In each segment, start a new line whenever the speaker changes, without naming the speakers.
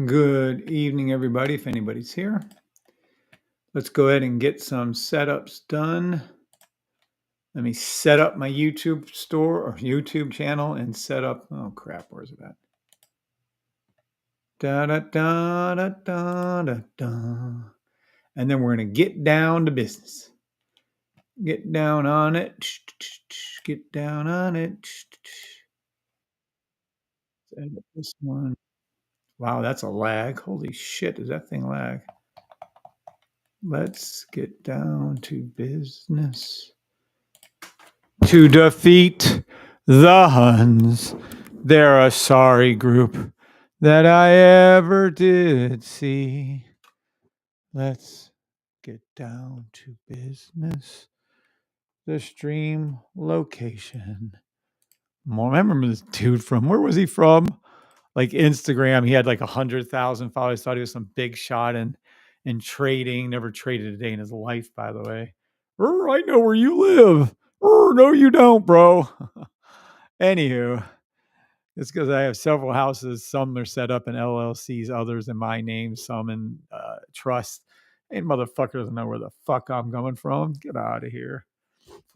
Good evening, everybody, if anybody's here. Let's go ahead and get some setups done. Let me set up my YouTube store or YouTube channel and set up, oh crap, where's it at? Da da da da da da da. And then we're going to get down to business. Get down on it. Get down on it. Set up this one. Wow, that's a lag. Holy shit, does that thing lag? Let's get down to business. To defeat the Huns, they're a sorry group that I ever did see. Let's get down to business. The stream location. Remember this dude from, where was he from? Like Instagram. He had like 100,000 followers. Thought he was some big shot in trading. Never traded a day in his life, by the way. I know where you live. No, you don't, bro. Anywho, it's because I have several houses. Some are set up in LLCs, others in my name, some in trust. Ain't motherfucker doesn't know where the fuck I'm coming from. Get out of here.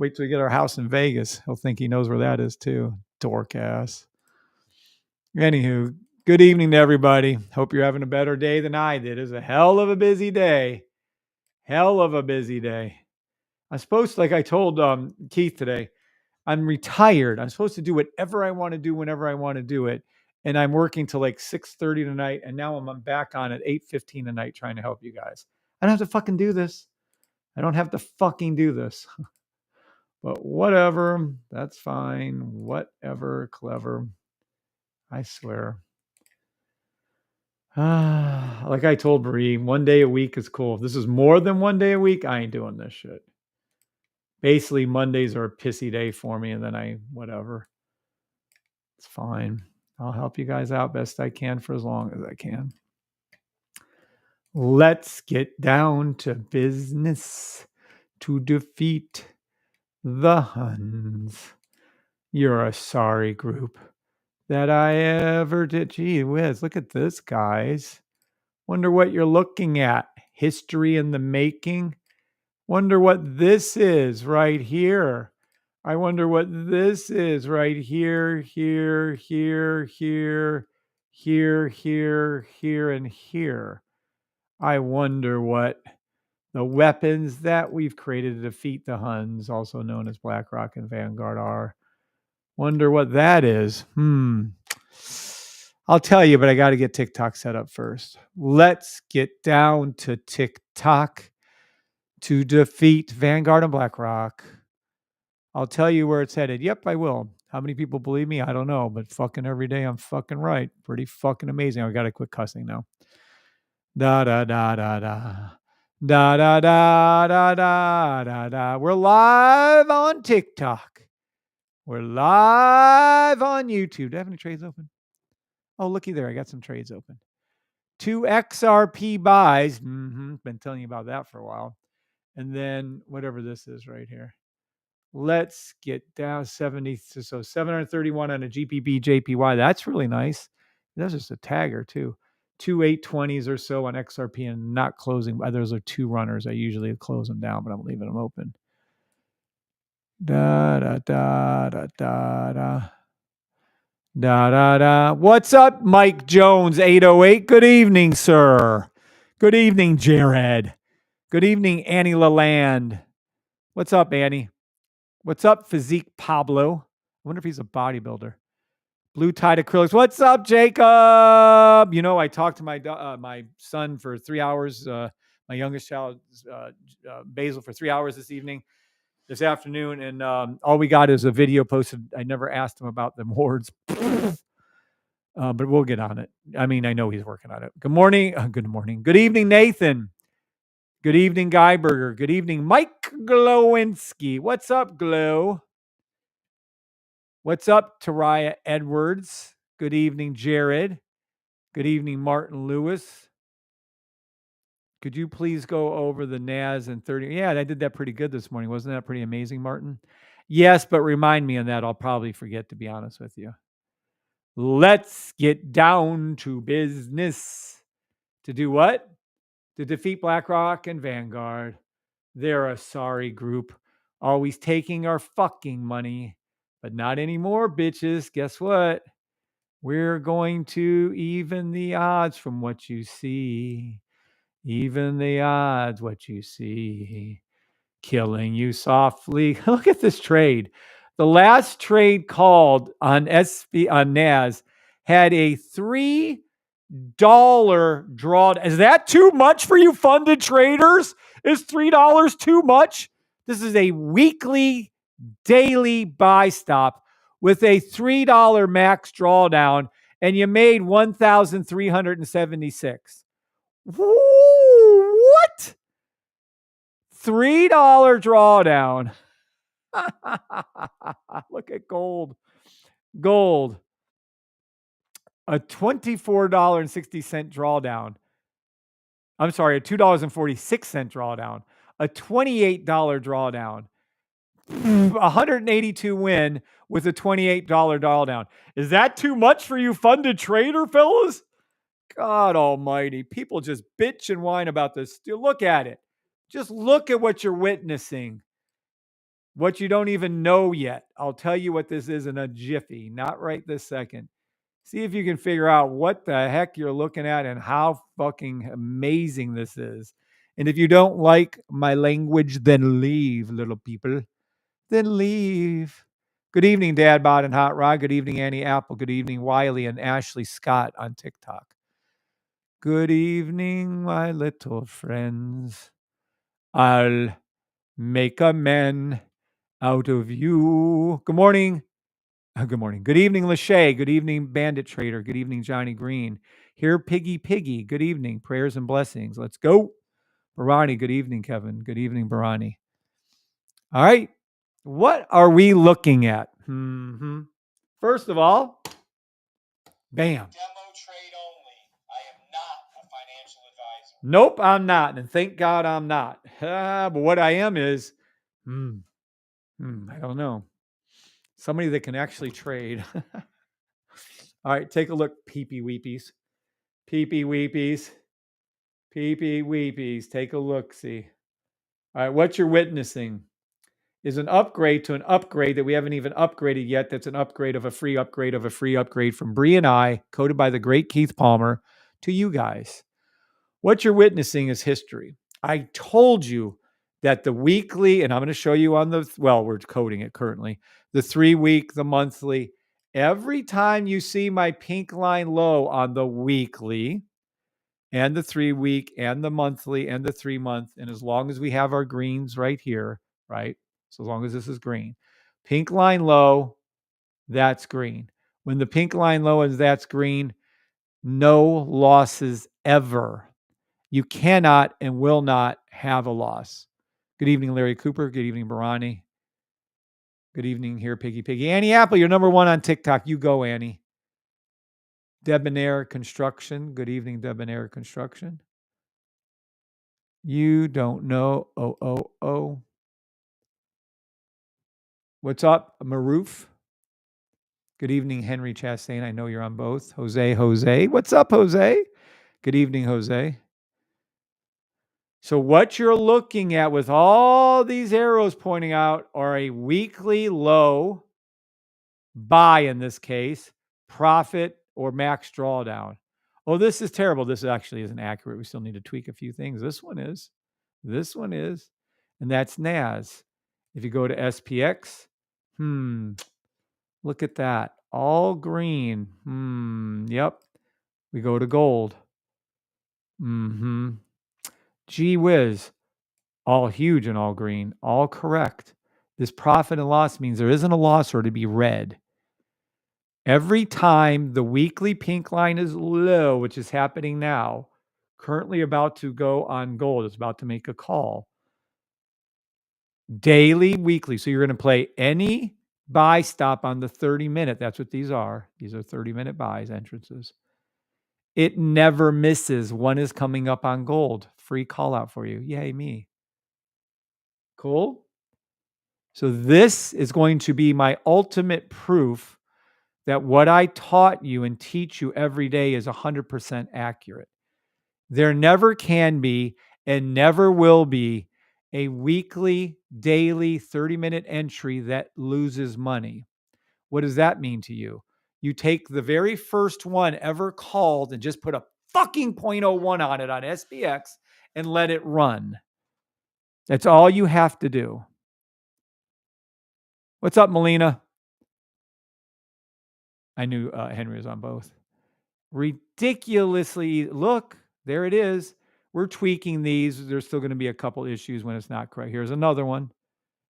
Wait till we get our house in Vegas. He'll think he knows where that is too. Dork ass. Anywho, good evening to everybody. Hope you're having a better day than I did. It was a hell of a busy day. Hell of a busy day. I'm supposed to, like I told Keith today, I'm retired. I'm supposed to do whatever I want to do whenever I want to do it. And I'm working till like 6:30 tonight. And now I'm back on at 8:15 tonight trying to help you guys. I don't have to fucking do this. I don't have to fucking do this. But whatever. That's fine. Whatever. Clever. I swear. Like I told Marie, one day a week is cool. If this is more than one day a week, I ain't doing this shit. Basically, Mondays are a pissy day for me, and then whatever. It's fine. I'll help you guys out best I can for as long as I can. Let's get down to business to defeat the Huns. You're a sorry group that I ever did. Gee whiz, look at this, guys. Wonder what you're looking at. History in the making. Wonder what this is right here. I wonder what this is right here, here, here, here, here, here, here, and here. I wonder what the weapons that we've created to defeat the Huns, also known as Blackrock and Vanguard, are. Wonder what that is. I'll tell you, but I got to get TikTok set up first. Let's get down to TikTok to defeat Vanguard and Blackrock. I'll tell you where it's headed. Yep, I will. How many people believe me? I don't know, but fucking every day I'm fucking right. Pretty fucking amazing. I got to quit cussing now. Da da da da da. Da da da da da da da. We're live on TikTok. We're live on YouTube. Do I have any trades open? Oh, looky there. I got some trades open. 2 XRP buys. Been telling you about that for a while. And then whatever this is right here. Let's get down 70. So 731 on a GPB JPY. That's really nice. That's just a tagger too. 2 820s or so on XRP and not closing. Those are 2 runners. I usually close them down, but I'm leaving them open. Da da da da da da. Da da da. What's up, Mike Jones 808? Good evening, sir. Good evening, Jared. Good evening, Annie Lalande. What's up, Annie? What's up, Physique Pablo? I wonder if he's a bodybuilder. Blue Tide Acrylics. What's up, Jacob? You know, I talked to my son for 3 hours. My youngest child, Basil, for 3 hours this afternoon, and all we got is a video posted. I never asked him about the awards, but we'll get on it. I mean, I know he's working on it. Good morning. Good morning. Good evening, Nathan. Good evening, Guy Burger. Good evening, Mike Glowinski. What's up, Glow? What's up, Taraya Edwards? Good evening, Jared. Good evening, Martin Lewis. Could you please go over the NAS and 30? Yeah, I did that pretty good this morning. Wasn't that pretty amazing, Martin? Yes, but remind me on that. I'll probably forget, to be honest with you. Let's get down to business. To do what? To defeat Blackrock and Vanguard. They're a sorry group, always taking our fucking money. But not anymore, bitches. Guess what? We're going to even the odds from what you see. Even the odds, what you see. Killing you softly. Look at this trade. The last trade called on on NAS had a $3 draw. Is that too much for you funded traders? Is $3 too much? This is a weekly, daily buy stop with a $3 max drawdown, and you made 1,376. What? $3 drawdown. Look at gold. Gold. A $24.60 drawdown. I'm sorry, a $2.46 drawdown. A $28 drawdown. 182 win with a $28 drawdown. Is that too much for you funded trader, fellas? God almighty. People just bitch and whine about this. Look at it. Just look at what you're witnessing. What you don't even know yet. I'll tell you what this is in a jiffy, not right this second. See if you can figure out what the heck you're looking at and how fucking amazing this is. And if you don't like my language, then leave, little people. Then leave. Good evening, Dad Bod and Hot Rod. Good evening, Annie Apple. Good evening, Wiley and Ashley Scott on TikTok. Good evening, my little friends. I'll make a man out of you. Good morning. Good morning. Good evening, Lachey. Good evening, Bandit Trader. Good evening, Johnny Green. Here, Piggy Piggy. Good evening. Prayers and blessings. Let's go. Barani. Good evening, Kevin. Good evening, Barani. All right. What are we looking at? First of all, bam.
Demo trade only. I am not a financial advisor.
Nope, I'm not. And thank God I'm not. But what I am is, I don't know. Somebody that can actually trade. All right, take a look, peepee weepies. Peepee weepies. Peepee weepies. Take a look, see. All right, what you're witnessing is an upgrade to an upgrade that we haven't even upgraded yet. That's an upgrade of a free upgrade of a free upgrade from Bree and I, coded by the great Keith Palmer, to you guys. What you're witnessing is history. I told you that the weekly, and I'm going to show you on the, well, we're coding it currently, the 3 week, the monthly. Every time you see my pink line low on the weekly and the 3 week and the monthly and the 3 month, and as long as we have our greens right here, right? So as long as this is green, pink line low, that's green. When the pink line low is that's green, no losses ever. You cannot and will not have a loss. Good evening, Larry Cooper. Good evening, Barani. Good evening here, Piggy Piggy. Annie Apple, you're number one on TikTok. You go, Annie. Debonair Construction. Good evening, Debonair Construction. You don't know. Oh. What's up, Maroof? Good evening, Henry Chastain. I know you're on both. Jose. What's up, Jose? Good evening, Jose. So what you're looking at with all these arrows pointing out are a weekly low buy, in this case, profit or max drawdown. Oh, this is terrible. This actually isn't accurate. We still need to tweak a few things. This one is. And that's NAS. If you go to SPX, look at that. All green. Yep. We go to gold. Gee whiz. All huge and all green. All correct. This profit and loss means there isn't a loss or to be red. Every time the weekly pink line is low, which is happening now, currently about to go on gold, it's about to make a call. Daily, weekly. So you're going to play any buy stop on the 30-minute. That's what these are. These are 30-minute buys, entrances. It never misses. One is coming up on gold. Free call out for you. Yay, me. Cool? So this is going to be my ultimate proof that what I taught you and teach you every day is 100% accurate. There never can be and never will be a weekly, daily 30-minute entry that loses money. What does that mean to you? You take the very first one ever called and just put a fucking 0.01 on it on SPX and let it run. That's all you have to do. What's up, Melina? I knew Henry was on both. Ridiculously, look, there it is. We're tweaking these. There's still going to be a couple issues when it's not correct. Here's another one.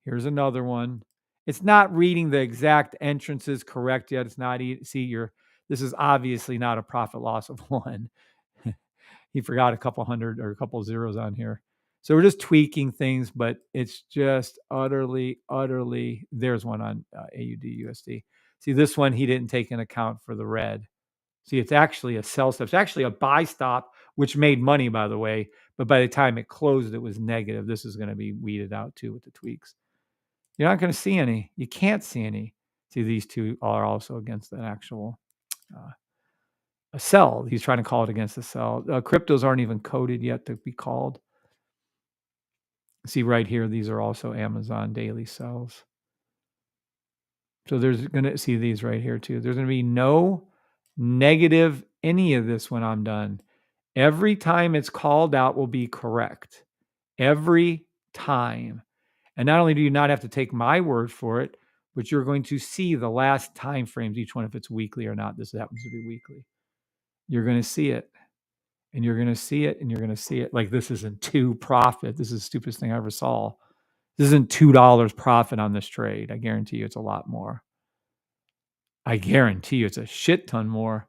Here's another one. It's not reading the exact entrances correct yet. It's not, this is obviously not a profit loss of one. He forgot a couple hundred or a couple zeros on here. So we're just tweaking things, but it's just utterly, there's one on AUD USD. See, this one, he didn't take into account for the red. See, it's actually a sell stop. It's actually a buy stop, which made money, by the way. But by the time it closed, it was negative. This is going to be weeded out too with the tweaks. You're not going to see any. You can't see any. See, these two are also against an actual a sell. He's trying to call it against a sell. Cryptos aren't even coded yet to be called. See right here, these are also Amazon daily sells. So there's going to see these right here too. There's going to be no negative any of this when I'm done. Every time it's called out will be correct. Every time. And not only do you not have to take my word for it, but you're going to see the last time frames, each one, if it's weekly or not. This happens to be weekly. You're going to see it. And you're going to see it. And you're going to see it. Like, this isn't profit. This is the stupidest thing I ever saw. This isn't $2 profit on this trade. I guarantee you it's a lot more. I guarantee you it's a shit ton more.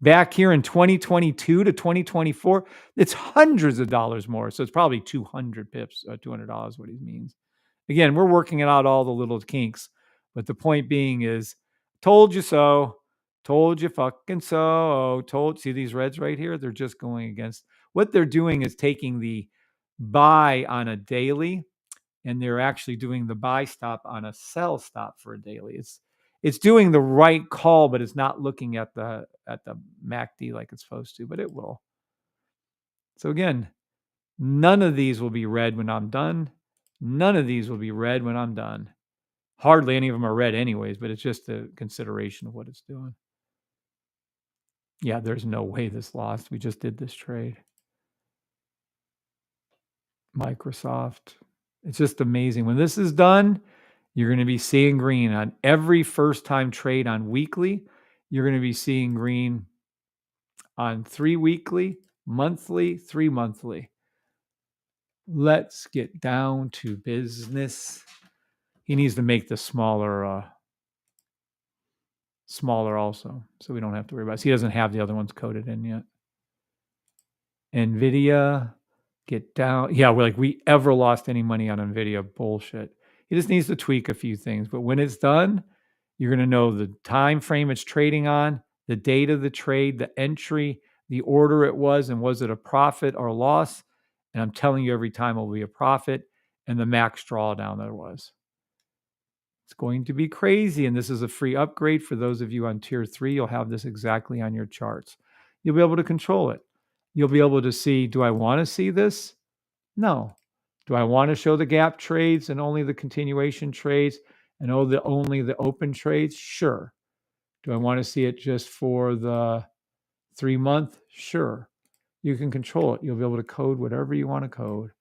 Back here in 2022 to 2024, it's hundreds of dollars more. So it's probably 200 pips, $200, what he means. Again, we're working out all the little kinks. But the point being is, told you so. Told you fucking so. See these reds right here? They're just going against. What they're doing is taking the buy on a daily, and they're actually doing the buy stop on a sell stop for a daily. It's doing the right call, but it's not looking at the MACD like it's supposed to, but it will. So again, none of these will be red when I'm done. None of these will be red when I'm done. Hardly any of them are red anyways, but it's just a consideration of what it's doing. Yeah, there's no way this lost. We just did this trade. Microsoft. It's just amazing. When this is done, you're going to be seeing green on every first time trade on weekly. You're going to be seeing green on 3 weekly, monthly, 3 monthly. Let's get down to business. He needs to make this smaller also, so we don't have to worry about it. He doesn't have the other ones coded in yet. NVIDIA, get down. Yeah, we ever lost any money on NVIDIA? Bullshit. He just needs to tweak a few things. But when it's done, you're going to know the time frame it's trading on, the date of the trade, the entry, the order it was, and was it a profit or loss? And I'm telling you, every time it will be a profit, and the max drawdown there was. It's going to be crazy, and this is a free upgrade for those of you on tier 3. You'll have this exactly on your charts. You'll be able to control it. You'll be able to see, do I want to see this? No. Do I want to show the gap trades and only the continuation trades and only the open trades? Sure. Do I want to see it just for the 3 month? Sure. You can control it. You'll be able to code whatever you want to code.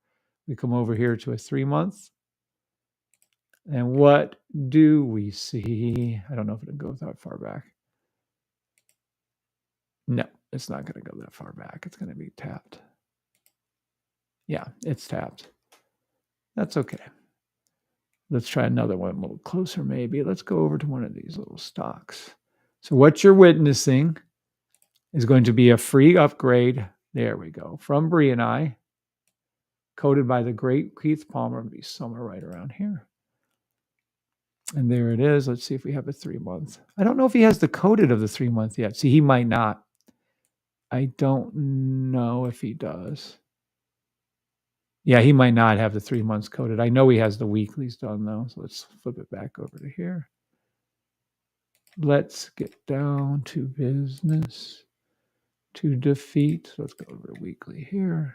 We come over here to a 3 month. And what do we see? I don't know if it'll go that far back. No, it's not going to go that far back. It's going to be tapped. Yeah, it's tapped. That's okay. Let's try another one a little closer maybe. Let's go over to one of these little stocks. So what you're witnessing is going to be a free upgrade. There we go. From Bree and I, coded by the great Keith Palmer. It'll be somewhere right around here. And there it is. Let's see if we have a 3 month. I don't know if he has the coded of the 3 month yet. See, he might not. I don't know if he does. Yeah, he might not have the 3 months coded. I know he has the weeklies done though. So let's flip it back over to here. Let's get down to business. To defeat. So let's go over to weekly here.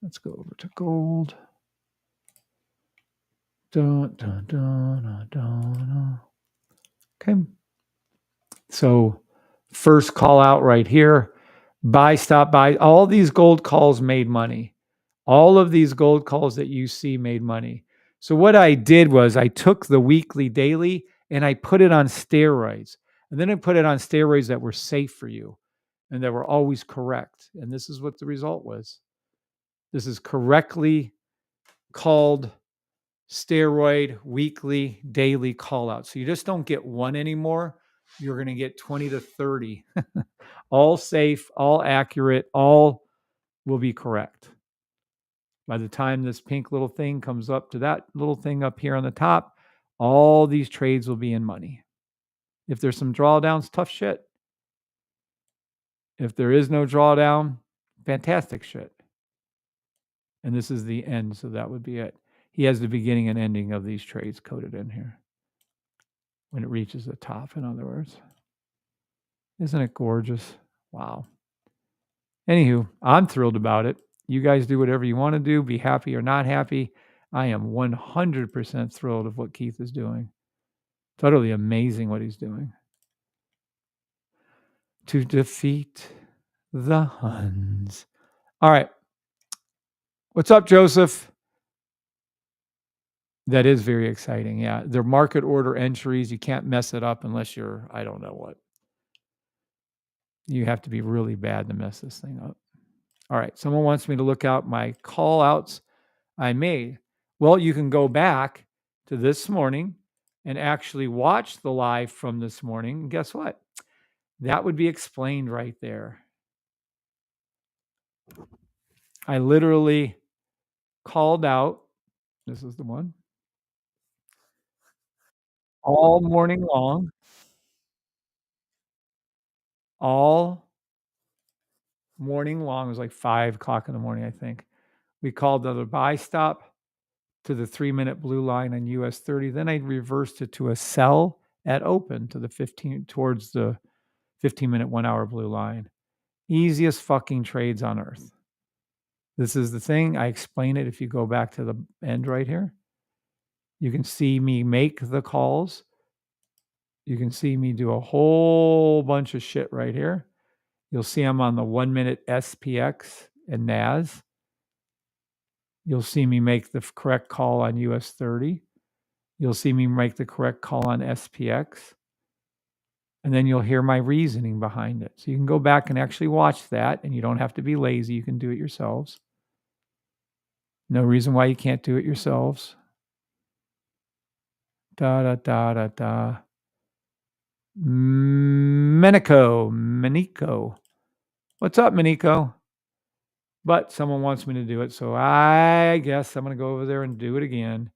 Let's go over to gold. Dun, dun, dun, dun, dun. Okay. So first call out right here. Buy, stop, buy. All these gold calls made money. All of these gold calls that you see made money. So what I did was I took the weekly daily and I put it on steroids. And then I put it on steroids that were safe for you and that were always correct. And this is what the result was. This is correctly called steroid weekly daily call out. So you just don't get one anymore. You're going to get 20 to 30. All safe, all accurate, all will be correct. By the time this pink little thing comes up to that little thing up here on the top, all these trades will be in money. If there's some drawdowns, tough shit. If there is no drawdown, fantastic shit. And this is the end, so that would be it. He has the beginning and ending of these trades coded in here when it reaches the top, in other words. Isn't it gorgeous? Wow. Anywho, I'm thrilled about it. You guys do whatever you want to do, be happy or not happy. I am 100% thrilled of what Keith is doing. Totally amazing what he's doing. To defeat the Huns. All right. What's up, Joseph? That is very exciting. Yeah. They're market order entries. You can't mess it up unless you're, I don't know what. You have to be really bad to mess this thing up. All right. Someone wants me to look out my call outs I made. Well, you can go back to this morning and actually watch the live from this morning. And guess what? That would be explained right there. I literally called out, this is the one, all morning long, all morning long. It was like 5 o'clock in the morning, I think. We called the buy stop to the 3-minute blue line on US 30. Then I reversed it to a sell at open to the 15 towards the 15-minute 1 hour blue line. Easiest fucking trades on earth. This is the thing. I explain it if you go back to the end right here. You can see me make the calls. You can see me do a whole bunch of shit right here. You'll see I'm on the 1-minute SPX and NAS. You'll see me make the correct call on US 30. You'll see me make the correct call on SPX. And then you'll hear my reasoning behind it. So you can go back and actually watch that, and you don't have to be lazy. You can do it yourselves. No reason why you can't do it yourselves. Da da da da da. Menico. What's up, Menico? But someone wants me to do it, so I guess I'm going to go over there and do it again.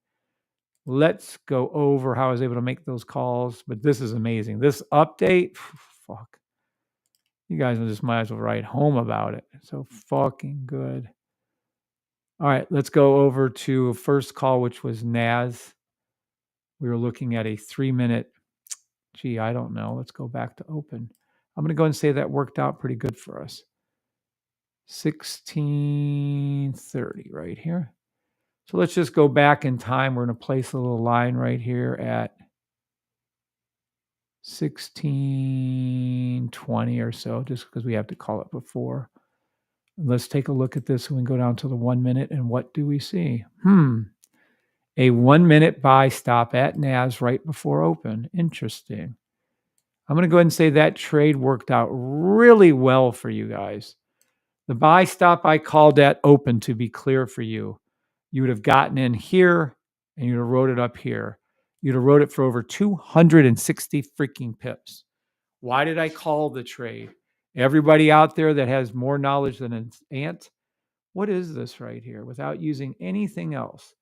Let's go over how I was able to make those calls. But this is amazing. This update, fuck. You guys just might as well write home about it. It's so fucking good. All right, let's go over to a first call, which was NAS. We were looking at a 3-minute. Gee, I don't know. Let's go back to open. I'm going to go and say that worked out pretty good for us. 1630 right here. So let's just go back in time. We're going to place a little line right here at 1620 or so, just because we have to call it before. Let's take a look at this when we go down to the 1 minute. And what do we see? A 1 minute buy stop at NAS right before open. Interesting. I'm going to go ahead and say that trade worked out really well for you guys. The buy stop I called at open, to be clear for you. You would have gotten in here and you'd have wrote it up here. You'd have wrote it for over 260 freaking pips. Why did I call the trade? Everybody out there that has more knowledge than an ant, what is this right here without using anything else?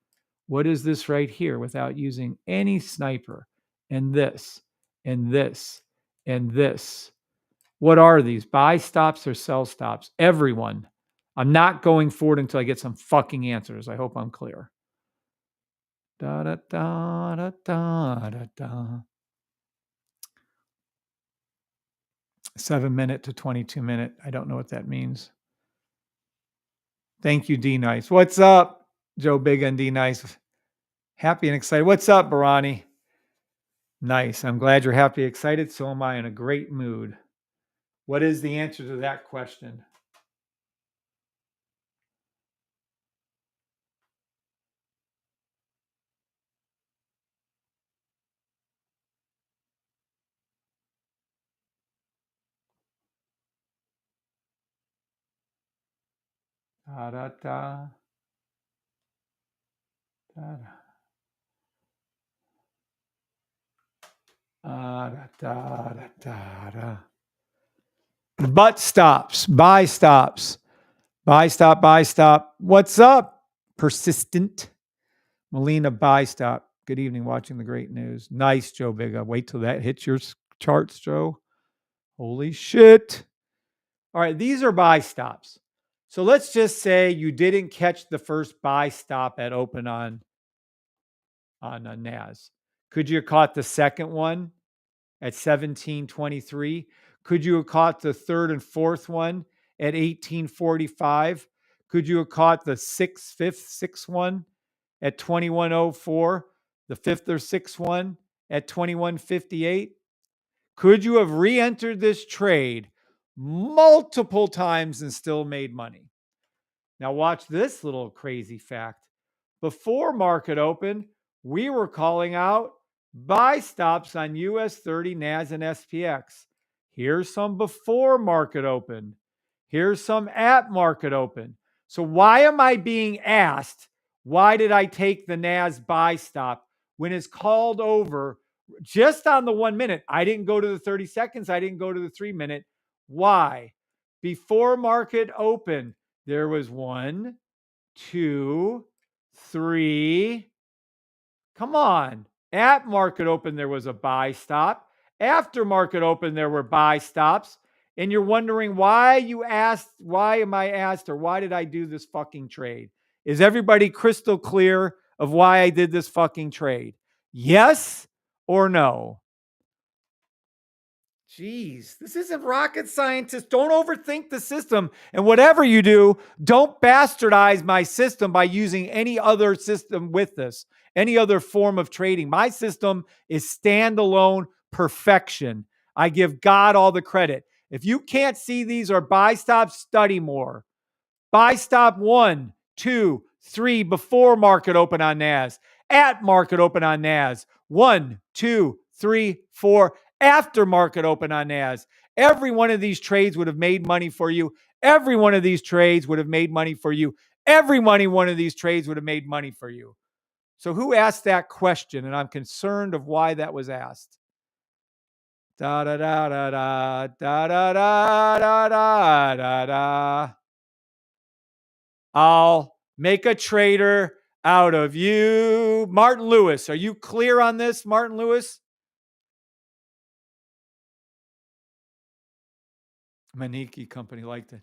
What is this right here without using any sniper? And this, and this, and this. What are these? Buy stops or sell stops? Everyone. I'm not going forward until I get some fucking answers. I hope I'm clear. Da da da da da da da. 7-minute to 22-minute. I don't know what that means. Thank you, D Nice. What's up, Joe Big and D Nice? Happy and excited. What's up, Barani? Nice. I'm glad you're happy, excited. So am I, in a great mood. What is the answer to that question? Da, da, da. Da, da, da, da, da, da. But stops, buy stops, buy stop, buy stop. What's up? Persistent. Melina, buy stop. Good evening, watching the great news. Nice, Joe Bigga. Wait till that hits your charts, Joe. Holy shit. All right, these are buy stops. So let's just say you didn't catch the first buy stop at open on NAS. Could you have caught the second one at 1723? Could you have caught the third and fourth one at 1845? Could you have caught the sixth one at 2104? The fifth or sixth one at 2158? Could you have re-entered this trade multiple times and still made money? Now watch this little crazy fact. Before market open, we were calling out buy stops on US 30, NAS, and SPX. Here's some before market open. Here's some at market open. So why am I being asked, why did I take the NAS buy stop when it's called over just on the 1 minute? I didn't go to the 30 seconds. I didn't go to the 3 minute. Why? Before market open, there was 1, 2, 3. Come on. At market open, there was a buy stop. After market open, there were buy stops. And you're wondering why am I asked, or why did I do this fucking trade? Is everybody crystal clear of why I did this fucking trade? Yes or no? Jeez, this isn't rocket scientist. Don't overthink the system. And whatever you do, don't bastardize my system by using any other system with this, any other form of trading. My system is standalone perfection. I give God all the credit. If you can't see these are buy stops, study more. Buy stop 1, 2, 3 before market open on NAS. At market open on NAS. 1, 2, 3, 4 after market open on NAS. Every one of these trades would have made money for you. Every one of these trades would have made money for you. One of these trades would have made money for you. So who asked that question? And I'm concerned of why that was asked. Da da da da da da da da da da da. I'll make a trader out of you. Martin Lewis, are you clear on this, Martin Lewis? Maniki company liked it.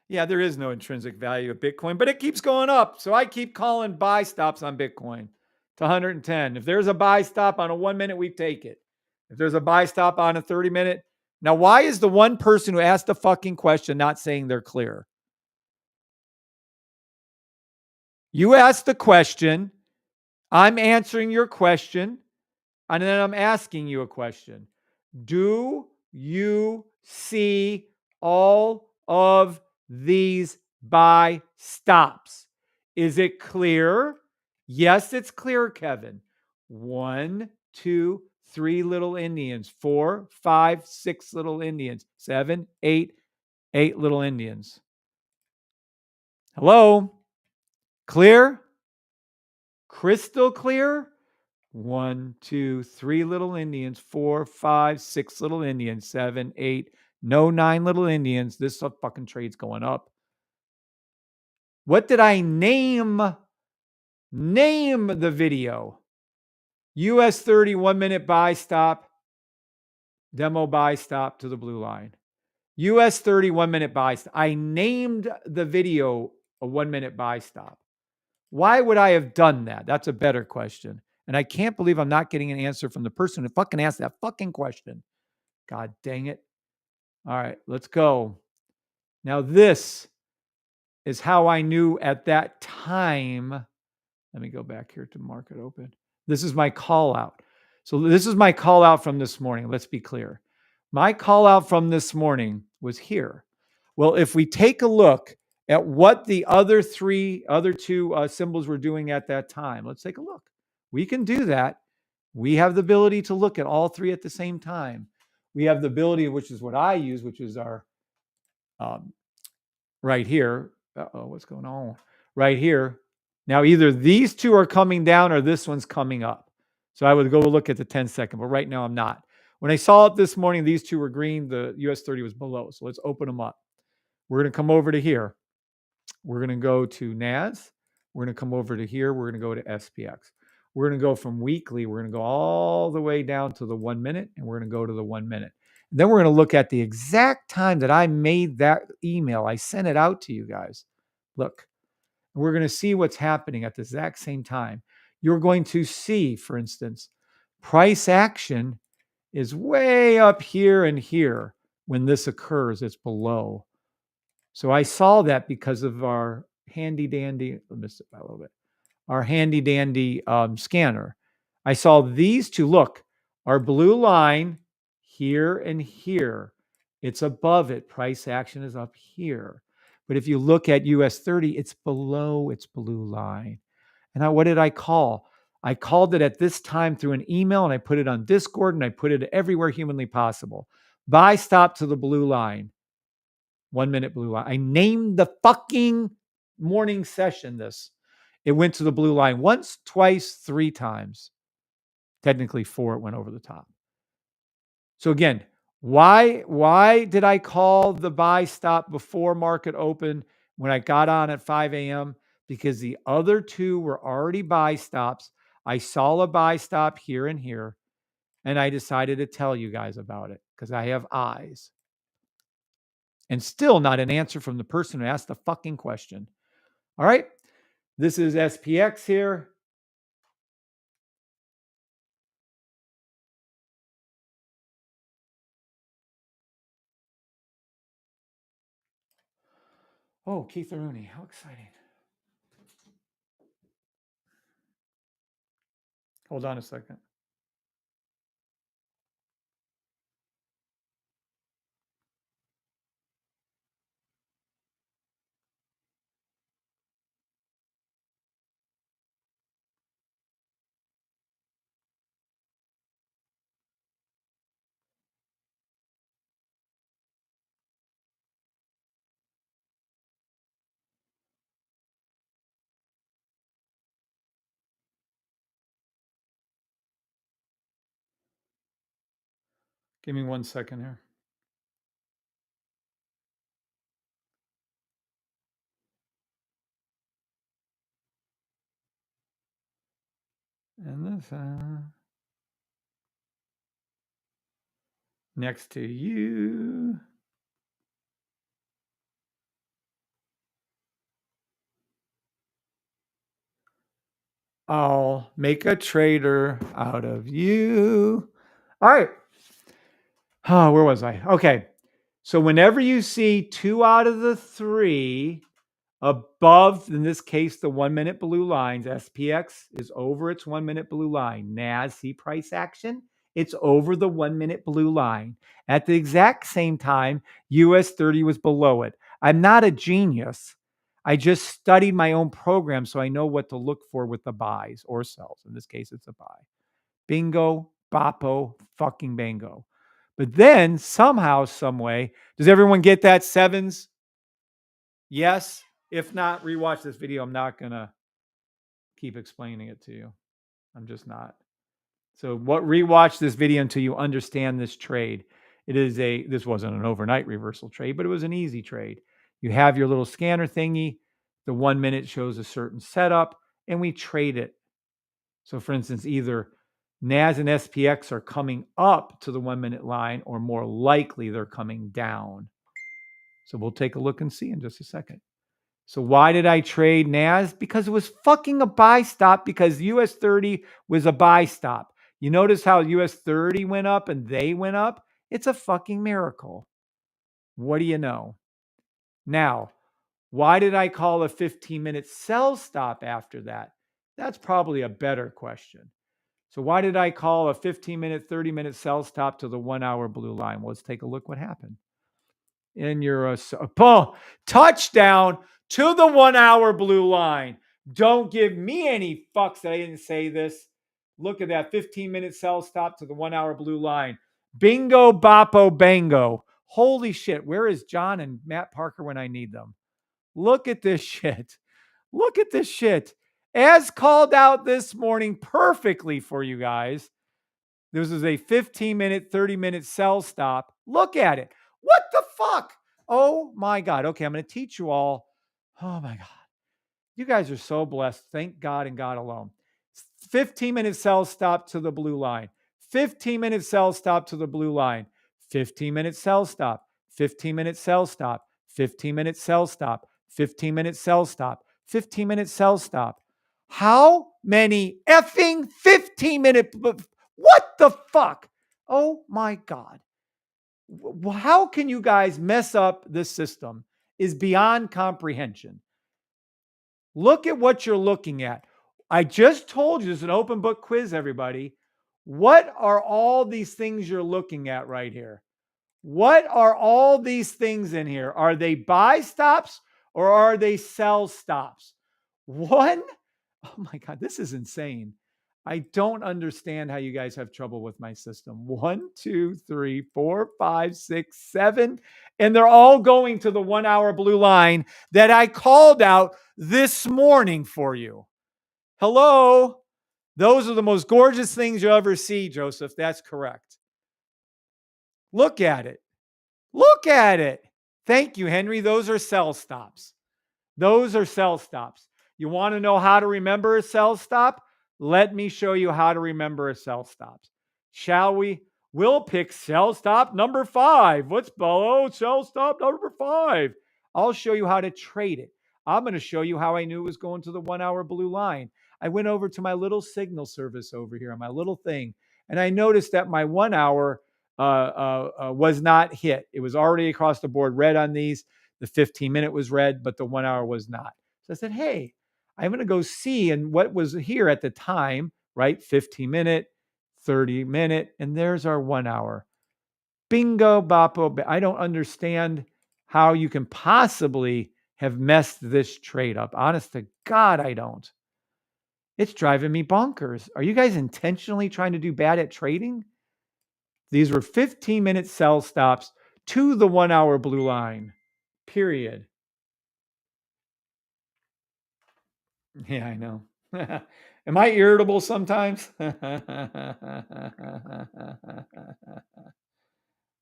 Yeah, there is no intrinsic value of Bitcoin, but it keeps going up. So I keep calling buy stops on Bitcoin to 110. If there's a buy stop on a 1 minute, we take it. If there's a buy stop on a 30 minute. Now, why is the one person who asked the fucking question not saying they're clear? You asked the question. I'm answering your question. And then I'm asking you a question. Do you see all of these buy stops? Is it clear? Yes, it's clear, Kevin. 1, 2, 3 little Indians, 4, 5, 6 little Indians, 7, 8, 8 little Indians. Hello? Clear? Crystal clear? 1, 2, 3 little Indians, 4, 5, 6 little Indians, 7, 8, no 9 little Indians. This fucking trade's going up. What did I name? Name the video. US 30 1 minute buy stop, demo buy stop to the blue line. US 30 1 minute buy stop. I named the video a 1 minute buy stop. Why would I have done that? That's a better question. And I can't believe I'm not getting an answer from the person who fucking asked that fucking question. God dang it. All right, let's go. Now, this is how I knew at that time. Let me go back here to market open. This is my call out. So, this is my call out from this morning. Let's be clear. My call out from this morning was here. Well, if we take a look at what the other two symbols were doing at that time, let's take a look. We can do that. We have the ability to look at all three at the same time. We have the ability, which is what I use, which is our um, right here. Uh-oh, what's going on? Right here. Now, either these two are coming down or this one's coming up. So I would go look at the 10-second, but right now I'm not. When I saw it this morning, these two were green. The US 30 was below. So let's open them up. We're going to come over to here. We're going to go to NAS. We're going to come over to here. We're going to go to SPX. We're going to go from weekly. We're going to go all the way down to the 1 minute, and we're going to go to the 1 minute. And then we're going to look at the exact time that I made that email. I sent it out to you guys. Look, we're going to see what's happening at the exact same time. You're going to see, for instance, price action is way up here and here. When this occurs, it's below. So I saw that because of our handy dandy, I missed it by a little bit, our handy dandy scanner. I saw these two, look, our blue line here and here. It's above it. Price action is up here. But if you look at US 30, it's below its blue line. And what did I call? I called it at this time through an email, and I put it on Discord, and I put it everywhere humanly possible. Buy stop to the blue line. 1 minute blue line. I named the fucking morning session this. It went to the blue line once, twice, 3 times. Technically 4, it went over the top. So again, why did I call the buy stop before market open when I got on at 5 a.m.? Because the other two were already buy stops. I saw a buy stop here and here, and I decided to tell you guys about it because I have eyes. And still not an answer from the person who asked the fucking question. All right. This is SPX here. Oh, Keith Rooney. How exciting. Hold on a second. Give me 1 second here. And this next to you. I'll make a trader out of you. All right. Oh, where was I? Okay. So whenever you see 2 out of the 3 above, in this case, the 1 minute blue lines, SPX is over its 1 minute blue line. NAS, see price action? It's over the 1 minute blue line. At the exact same time, US 30 was below it. I'm not a genius. I just studied my own program so I know what to look for with the buys or sells. In this case, it's a buy. Bingo, boppo, fucking bango. But then somehow, some way, does everyone get that? Sevens? Yes. If not, rewatch this video. I'm not going to keep explaining it to you. I'm just not. So rewatch this video until you understand this trade. This wasn't an overnight reversal trade, but it was an easy trade. You have your little scanner thingy. The 1 minute shows a certain setup, and we trade it. So for instance, either NAS and SPX are coming up to the 1 minute line, or more likely they're coming down. So we'll take a look and see in just a second. So why did I trade NAS? Because it was fucking a buy stop, because US 30 was a buy stop. You notice how US 30 went up and they went up? It's a fucking miracle. What do you know? Now, why did I call a 15-minute sell stop after that? That's probably a better question. So why did I call a 15-minute, 30-minute sell stop to the 1-hour blue line? Well, let's take a look what happened. And you're a touchdown to the 1-hour blue line. Don't give me any fucks that I didn't say this. Look at that 15-minute sell stop to the 1-hour blue line. Bingo, boppo, bango. Holy shit. Where is John and Matt Parker when I need them? Look at this shit. Look at this shit. As called out this morning perfectly for you guys. This is a 15-minute, 30-minute sell stop. Look at it. What the fuck? Oh my God. Okay, I'm going to teach you all. Oh my God. You guys are so blessed. Thank God and God alone. 15-minute sell stop to the blue line. 15-minute sell stop to the blue line. 15-minute sell stop. 15-minute sell stop. 15-minute sell stop. 15-minute sell stop. 15-minute sell stop. How many effing 15-minute? What the fuck? Oh my God. How can you guys mess up this system is beyond comprehension. Look at what you're looking at. I just told you, it's an open book quiz, everybody. What are all these things you're looking at right here? What are all these things in here? Are they buy stops or are they sell stops? One, oh my God, this is insane. I don't understand how you guys have trouble with my system. 1, 2, 3, 4, 5, 6, 7. And they're all going to the 1-hour blue line that I called out this morning for you. Hello? Those are the most gorgeous things you'll ever see, Joseph. That's correct. Look at it. Look at it. Thank you, Henry. Those are sell stops. Those are sell stops. You want to know how to remember a sell stop? Let me show you how to remember a sell stop. Shall we? We'll pick sell stop number 5. What's below sell stop number 5? I'll show you how to trade it. I'm going to show you how I knew it was going to the 1-hour blue line. I went over to my little signal service over here on my little thing, and I noticed that my 1-hour was not hit. It was already across the board red on these. The 15-minute was red, but the 1-hour was not. So I said, hey, I'm going to go see. And what was here at the time, right? 15-minute, 30-minute, and there's our 1-hour. Bingo, boppo. I don't understand how you can possibly have messed this trade up. Honest to God, I don't. It's driving me bonkers. Are you guys intentionally trying to do bad at trading? These were 15-minute sell stops to the 1-hour blue line. Period. Yeah, I know. Am I irritable sometimes?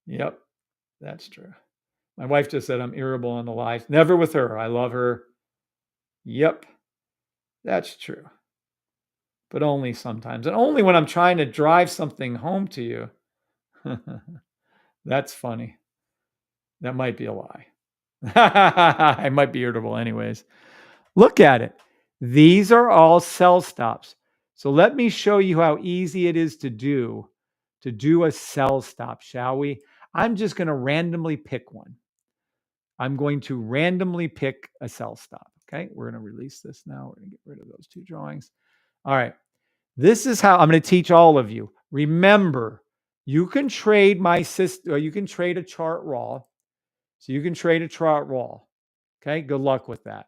Yep, that's true. My wife just said I'm irritable on the live. Never with her. I love her. Yep, that's true. But only sometimes. And only when I'm trying to drive something home to you. That's funny. That might be a lie. I might be irritable anyways. Look at it. These are all sell stops. So let me show you how easy it is to do a sell stop, shall we? I'm just going to randomly pick one. I'm going to randomly pick a sell stop. Okay, we're going to release this now. We're going to get rid of those 2 drawings. All right. This is how I'm going to teach all of you. Remember, you can trade my system, or you can trade a chart raw. So you can trade a chart raw. Okay, good luck with that.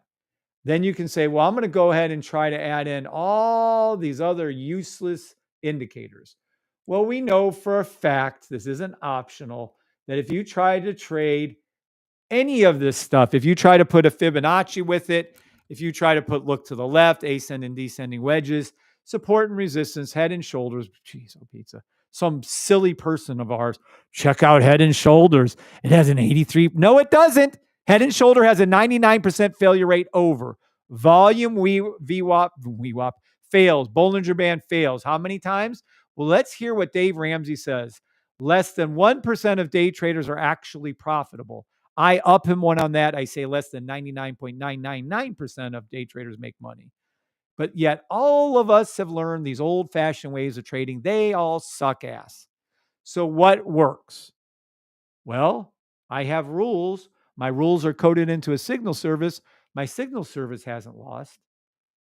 Then you can say, well, I'm going to go ahead and try to add in all these other useless indicators. Well, we know for a fact, this isn't optional, that if you try to trade any of this stuff, if you try to put a Fibonacci with it, if you try to put look to the left, ascending and descending wedges, support and resistance, head and shoulders, geez, oh pizza, some silly person of ours, check out head and shoulders. It has an 83. No, it doesn't. Head and shoulder has a 99% failure rate over. Volume VWAP fails. Bollinger Band fails. How many times? Well, let's hear what Dave Ramsey says. Less than 1% of day traders are actually profitable. I up him one on that. I say less than 99.999% of day traders make money. But yet all of us have learned these old-fashioned ways of trading. They all suck ass. So what works? Well, I have rules. My rules are coded into a signal service. My signal service hasn't lost.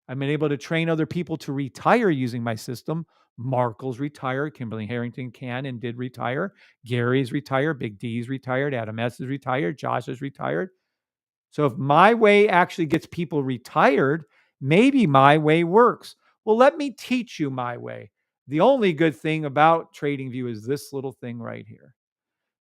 I've been able to train other people to retire using my system. Markle's retired. Kimberly Harrington can and did retire. Gary's retired. Big D's retired. Adam S. is retired. Josh is retired. So if my way actually gets people retired, maybe my way works. Well, let me teach you my way. The only good thing about TradingView is this little thing right here.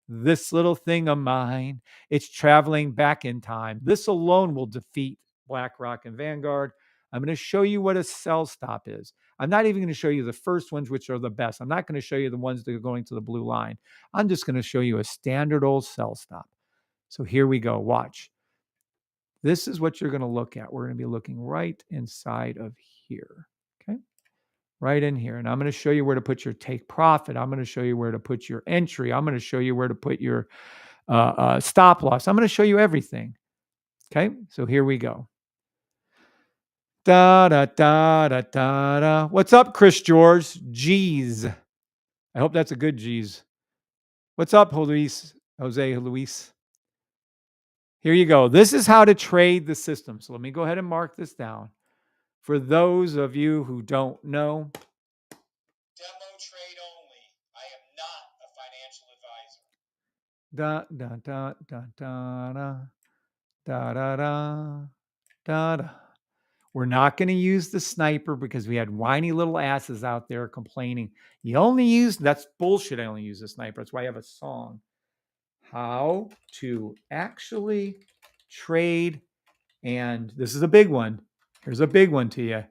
This little thing of mine, it's traveling back in time. This alone will defeat Blackrock and Vanguard. I'm going to show you what a sell stop is. I'm not even going to show you the first ones, which are the best. I'm not going to show you the ones that are going to the blue line. I'm just going to show you a standard old sell stop. So here we go. Watch. This is what you're going to look at. We're going to be looking right inside of here. Okay. Right in here. And I'm going to show you where to put your take profit. I'm going to show you where to put your entry. I'm going to show you where to put your stop loss. I'm going to show you everything. Okay. So here we go. Da da da da da da. What's up, Chris George? G's. I hope that's a good G's. What's up, Jose Luis? Here you go. This is how to trade the system. So let me go ahead and mark this down. For those of you who don't know,
Demo trade only. I am not a financial advisor.
da da da da da da da da da da. We're not going to use the sniper because we had whiny little asses out there complaining. You only use, that's bullshit. I only use the sniper. That's why I have a song. How to actually trade. And this is a big one. Here's a big one to you.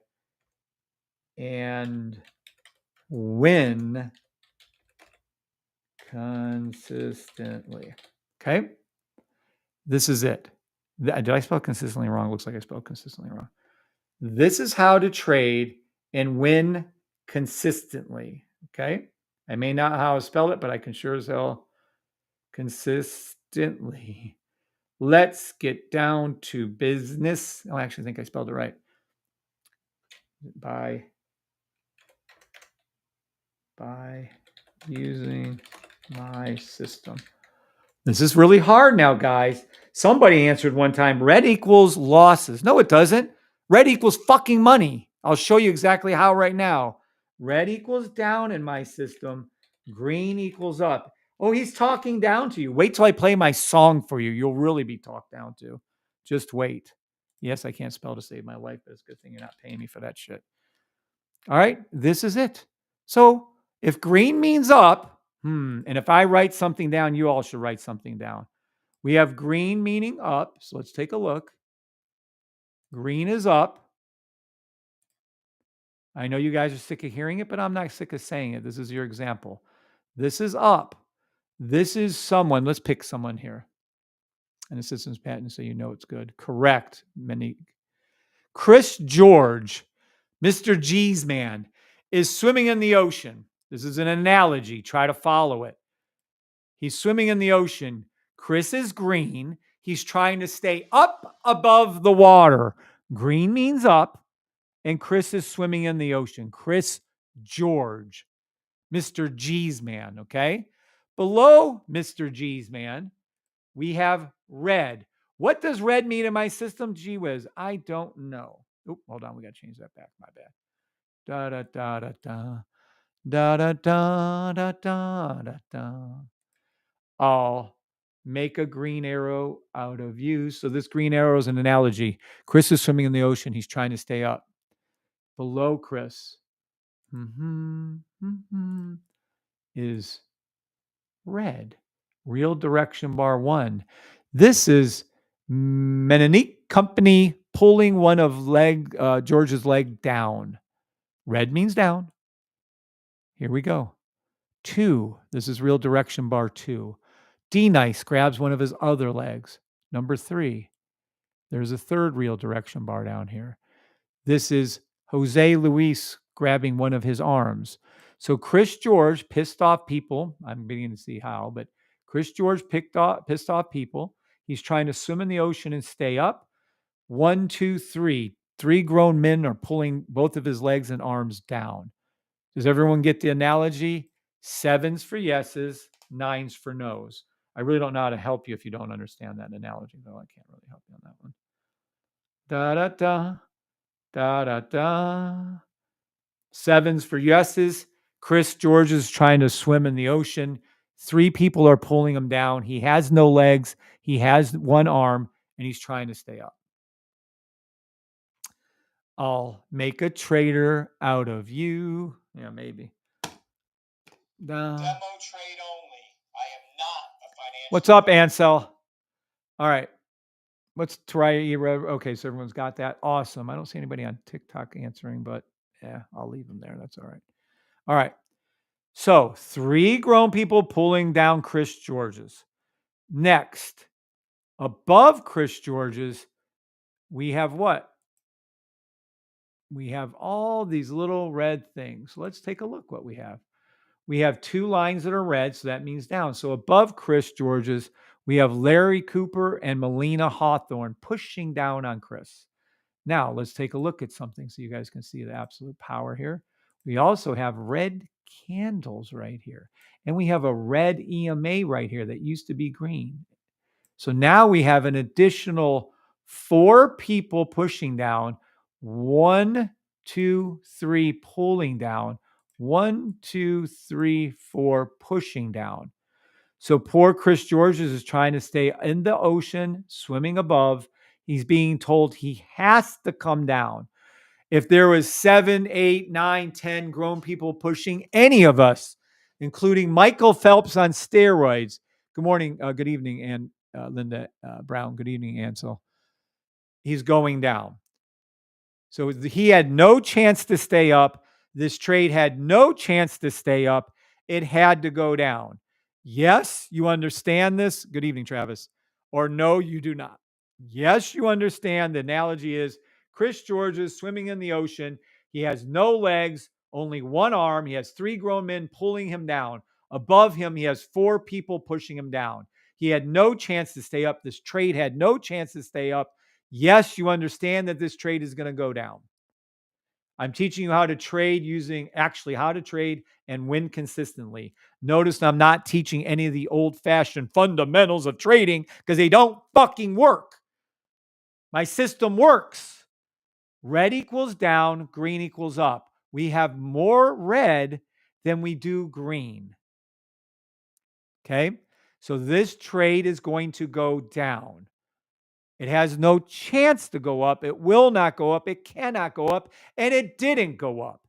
And win consistently. Okay. This is it. Did I spell consistently wrong? Looks like I spelled consistently wrong. This is how to trade and win consistently. Okay. I may not know how I spelled it, but I can sure as hell consistently. Let's get down to business. Oh, I actually think I spelled it right. By using my system. This is really hard now, guys. Somebody answered one time, red equals losses. No, it doesn't. Red equals fucking money. I'll show you exactly how right now. Red equals down in my system. Green equals up. Oh, he's talking down to you. Wait till I play my song for you. You'll really be talked down to. Just wait. Yes, I can't spell to save my life, but it's a good thing you're not paying me for that shit. All right, this is it. So if green means up, and if I write something down, you all should write something down. We have green meaning up. So let's take a look. Green is up. I know you guys are sick of hearing it, but I'm not sick of saying it. This is your example. This is up. This is someone. Let's pick someone here. An assistant's patent, so you know it's good. Correct. Chris George, Mr. G's man, is swimming in the ocean. This is an analogy. Try to follow it. He's swimming in the ocean. Chris is green. He's trying to stay up above the water. Green means up, and Chris is swimming in the ocean. Chris George, Mr. G's man, okay? Below Mr. G's man, we have red. What does red mean in my system? Gee whiz, I don't know. Oh, hold on. We got to change that back. My bad. Da da da da da. Da da da da da da da. I'll make a green arrow out of you. So this green arrow is an analogy. Chris is swimming in the ocean. He's trying to stay up. Below Chris is red. Real direction bar 1. This is Mennonite Company pulling one of George's leg down. Red means down. Here we go. 2. This is real direction bar 2. D-Nice grabs one of his other legs. Number 3. There's a third real direction bar down here. This is Jose Luis grabbing one of his arms. So Chris George pissed off people. I'm beginning to see how, but Chris George pissed off people. He's trying to swim in the ocean and stay up. 1, 2, 3. 3 grown men are pulling both of his legs and arms down. Does everyone get the analogy? 7's for yeses, 9's for no's. I really don't know how to help you if you don't understand that analogy, though. I can't really help you on that one. Da da da da da da. Sevens for yeses. Chris George is trying to swim in the ocean. 3 people are pulling him down. He has no legs. He has one arm, and he's trying to stay up. I'll make a trader out of you. Yeah, maybe.
Demo trade only. I am not a financial.
What's up, Ansel? All right. Let's try. Okay, so everyone's got that. Awesome. I don't see anybody on TikTok answering, but yeah, I'll leave them there. That's all right. All right. So 3 grown people pulling down Chris George's. Next, above Chris George's, we have what? We have all these little red things. Let's take a look what we have. We have 2 lines that are red, so that means down. So above Chris George's, we have Larry Cooper and Melina Hawthorne pushing down on Chris. Now, let's take a look at something so you guys can see the absolute power here. We also have red candles right here. And we have a red EMA right here that used to be green. So now we have an additional 4 people pushing down. 1, 2, 3 pulling down. 1, 2, 3, 4 pushing down. So poor Chris Georges is trying to stay in the ocean, swimming above. He's being told he has to come down. If there was 7, 8, 9, 10 grown people pushing any of us, including Michael Phelps on steroids. Good morning, good evening, and Linda Brown. Good evening, Ansel. He's going down. So he had no chance to stay up. This trade had no chance to stay up. It had to go down. Yes, you understand this. Good evening, Travis. Or no, you do not. Yes, you understand. The analogy is Chris George is swimming in the ocean. He has no legs, only one arm. He has 3 grown men pulling him down. Above him, he has 4 people pushing him down. He had no chance to stay up. This trade had no chance to stay up. Yes, you understand that this trade is going to go down. I'm teaching you how to trade how to trade and win consistently. Notice I'm not teaching any of the old-fashioned fundamentals of trading because they don't fucking work. My system works. Red equals down, green equals up. We have more red than we do green. Okay? So this trade is going to go down. It has no chance to go up. It will not go up. It cannot go up. And it didn't go up.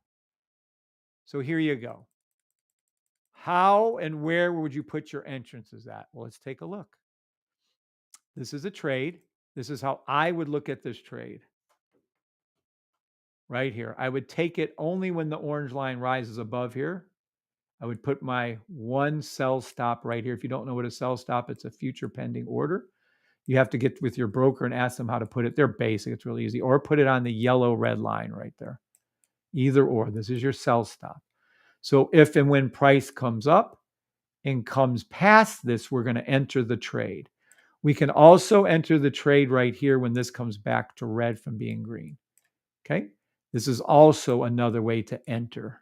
So here you go. How and where would you put your entrances at? Well, let's take a look. This is a trade. This is how I would look at this trade. Right here. I would take it only when the orange line rises above here. I would put my 1 sell stop right here. If you don't know what a sell stop, it's a future pending order. You have to get with your broker and ask them how to put it. They're basic. It's really easy. Or put it on the yellow red line right there. Either or. This is your sell stop. So if and when price comes up and comes past this, we're going to enter the trade. We can also enter the trade right here when this comes back to red from being green. Okay? This is also another way to enter.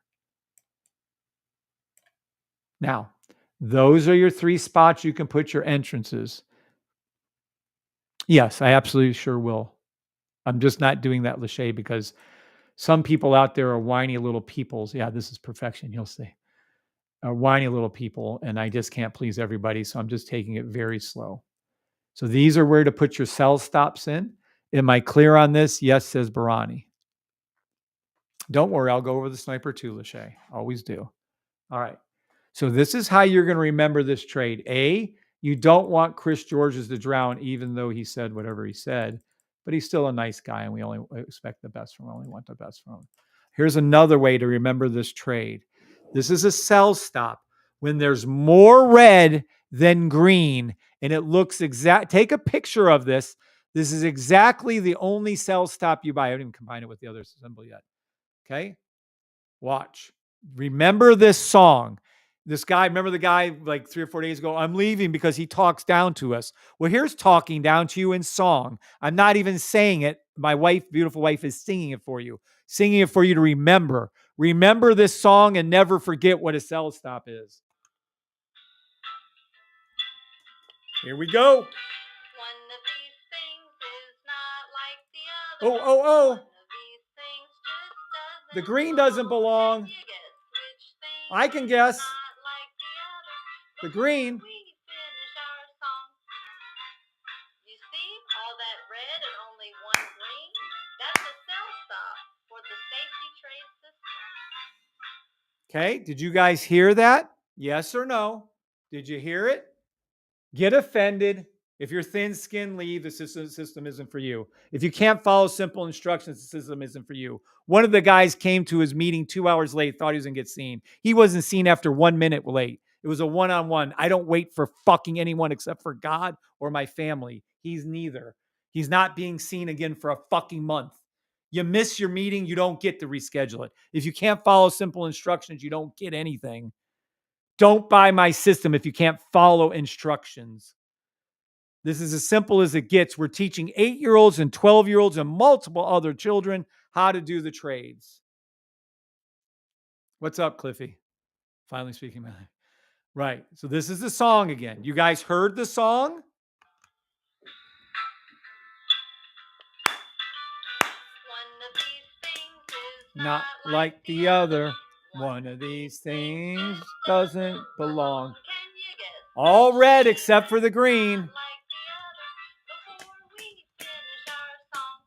Now, those are your 3 spots you can put your entrances. Yes, I absolutely sure will. I'm just not doing that, Lachey, because some people out there are whiny little peoples. Yeah, this is perfection, you'll see. Are whiny little people, and I just can't please everybody, so I'm just taking it very slow. So these are where to put your sell stops in. Am I clear on this? Yes, says Barani. Don't worry, I'll go over the sniper too, Lachey. Always do. All right. So this is how you're going to remember this trade. A, you don't want Chris Georges to drown, even though he said whatever he said, but he's still a nice guy, and we only expect the best from him. We only want the best from him. Here's another way to remember this trade. This is a sell stop. When there's more red than green, and it looks exact, take a picture of this. This is exactly the only sell stop you buy. I haven't even combined it with the other symbol yet. Okay? Watch. Remember this song. This guy, remember the guy like 3 or 4 days ago, I'm leaving because he talks down to us. Well, here's talking down to you in song. I'm not even saying it. My wife, beautiful wife, is singing it for you to remember. Remember this song and never forget what a sell stop is. Here we go.
One of these things is not like the
Oh,
other.
oh, oh.
One of these things just doesn't
The green doesn't belong.
Can you guess which thing
I can
is
guess.
not like the other?
The green.
We finish our song. You see all that red and only one green? That's a cell stop for the safety trade system.
Okay, did you guys hear that? Yes or no? Did you hear it? Get offended. If you're thin skinned, leave. The system isn't for you. If you can't follow simple instructions, the system isn't for you. One of the guys came to his meeting 2 hours late, thought he was going to get seen. He wasn't seen after 1 minute late. It was a one-on-one. I don't wait for fucking anyone except for God or my family. He's neither. He's not being seen again for a fucking month. You miss your meeting, you don't get to reschedule it. If you can't follow simple instructions, you don't get anything. Don't buy my system if you can't follow instructions. This is as simple as it gets. We're teaching 8-year-olds and 12-year-olds and multiple other children how to do the trades. What's up, Cliffy? Finally speaking my language. Right. So this is the song again. You guys heard the song?
One of these things is
Not like the other. One of these things doesn't belong.
Can you guess?
All red except for the green.
Like the other before we finish our song.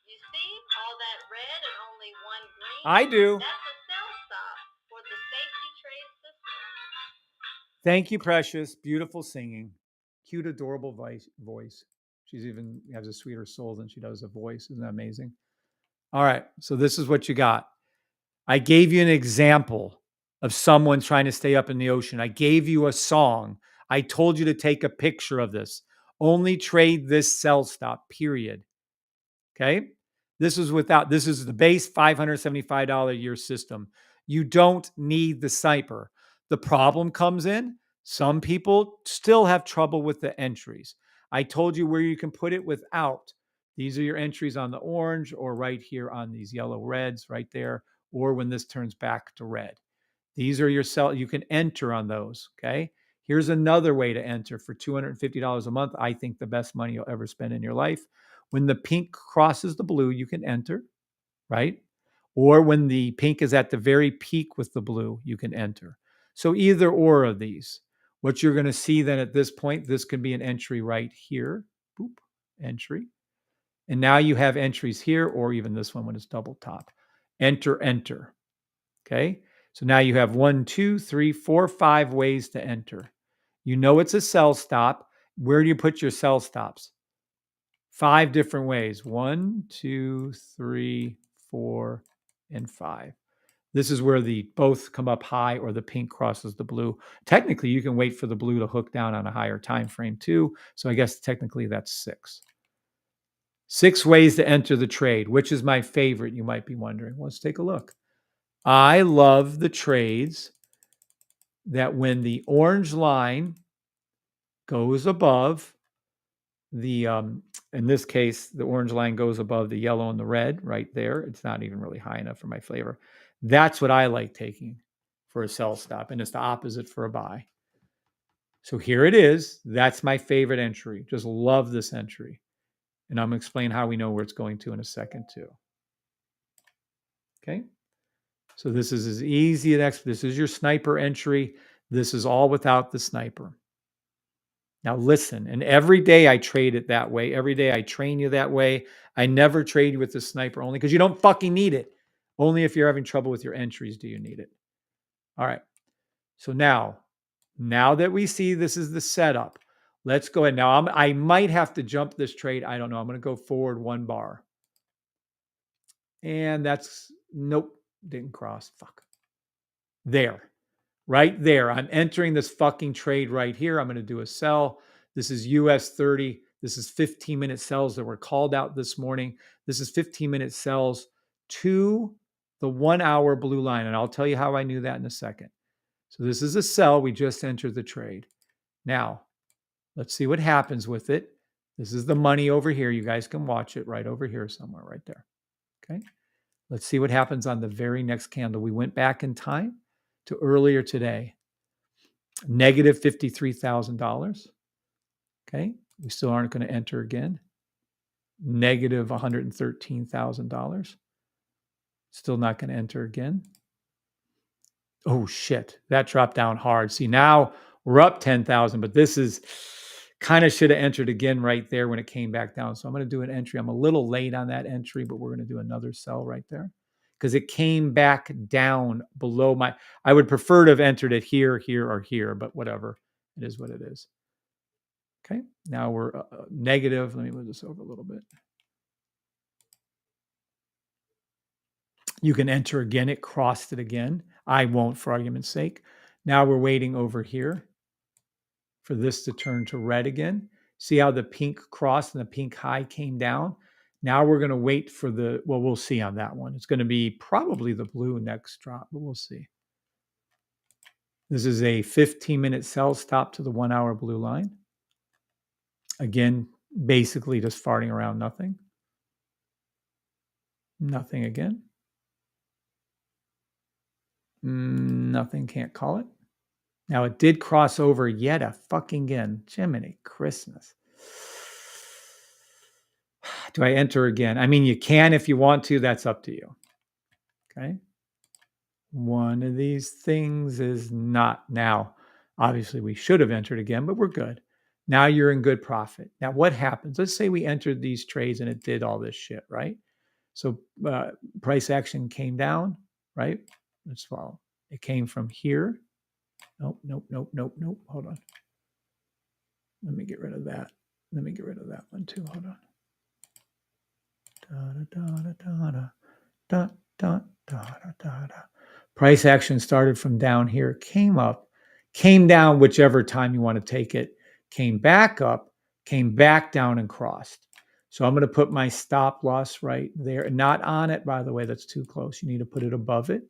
You see all that red and only one green?
I do.
That's a cell stop for the safety trade system.
Thank you, Precious. Beautiful singing. Cute, adorable voice. She's even has a sweeter soul than she does a voice. Isn't that amazing? All right. So this is what you got. I gave you an example of someone trying to stay up in the ocean. I gave you a song. I told you to take a picture of this. Only trade this cell stop, period. Okay. This is the base $575 a year system. You don't need the sniper. The problem comes in, some people still have trouble with the entries. I told you where you can put it without. These are your entries on the orange or right here on these yellow reds right there, or when this turns back to red. These are your cell. You can enter on those. Okay. Here's another way to enter for $250 a month. I think the best money you'll ever spend in your life. When the pink crosses the blue, you can enter, right? Or when the pink is at the very peak with the blue, you can enter. So either or of these. What you're going to see then at this point, this could be an entry right here. Boop, entry. And now you have entries here, or even this one when it's double top. Enter, enter. Okay. So now you have 1, 2, 3, 4, 5 ways to enter. You know it's a cell stop. Where do you put your cell stops? 5 different ways. 1, 2, 3, 4, and 5. This is where the both come up high or the pink crosses the blue. Technically, you can wait for the blue to hook down on a higher time frame too. So I guess technically that's 6. 6 ways to enter the trade. Which is my favorite? You might be wondering. Let's take a look. I love the trades that when the orange line goes above the, in this case, the orange line goes above the yellow and the red right there. It's not even really high enough for my flavor. That's what I like taking for a sell stop, and it's the opposite for a buy. So here it is. That's my favorite entry. Just love this entry. And I'm going to explain how we know where it's going to in a second too. Okay. So this is as easy as this is your sniper entry. This is all without the sniper. Now listen, and every day I trade it that way. Every day I train you that way. I never trade you with the sniper only because you don't fucking need it. Only if you're having trouble with your entries do you need it. All right. So now that we see this is the setup, let's go ahead. Now I might have to jump this trade. I don't know. I'm going to go forward 1 bar. And that's, nope, didn't cross. Fuck. There. Right there. I'm entering this fucking trade right here. I'm going to do a sell. This is US 30. This is 15-minute sells that were called out this morning. This is 15-minute sells to the 1-hour blue line. And I'll tell you how I knew that in a second. So this is a sell. We just entered the trade. Now, let's see what happens with it. This is the money over here. You guys can watch it right over here somewhere right there. Okay. Let's see what happens on the very next candle. We went back in time to earlier today. negative $53,000. Okay. We still aren't going to enter again. Negative $113,000. Still not going to enter again. Oh shit, that dropped down hard. See, now we're up 10,000, but this is kind of should have entered again right there when it came back down. So I'm going to do an entry. I'm a little late on that entry, but we're going to do another sell right there because it came back down below my, I would prefer to have entered it here, here, or here, but whatever. It is what it is. Okay, now we're negative. Let me move this over a little bit. You can enter again. It crossed it again. I won't for argument's sake. Now we're waiting over here for this to turn to red again. See how the pink crossed and the pink high came down? Now we're going to wait for the, well, we'll see on that one. It's going to be probably the blue next drop, but we'll see. This is a 15-minute sell stop to the 1 hour blue line. Again, basically just farting around nothing. Nothing again. Nothing, can't call it. Now it did cross over yet a fucking again. Jiminy Christmas. Do I enter again? I mean, you can if you want to. That's up to you. Okay. One of these things is not. Now, obviously, we should have entered again, but we're good. Now you're in good profit. Now, what happens? Let's say we entered these trades and it did all this shit, right? So price action came down, right? Let's follow. It came from here. Nope, nope, nope, nope, nope. Hold on. Let me get rid of that. Let me get rid of that one too. Hold on. Da, da, da, da, da, da, da, da, da, da. Price action started from down here, came up, came down, whichever time you want to take it, came back up, came back down and crossed. So I'm going to put my stop loss right there. Not on it, by the way, that's too close. You need to put it above it.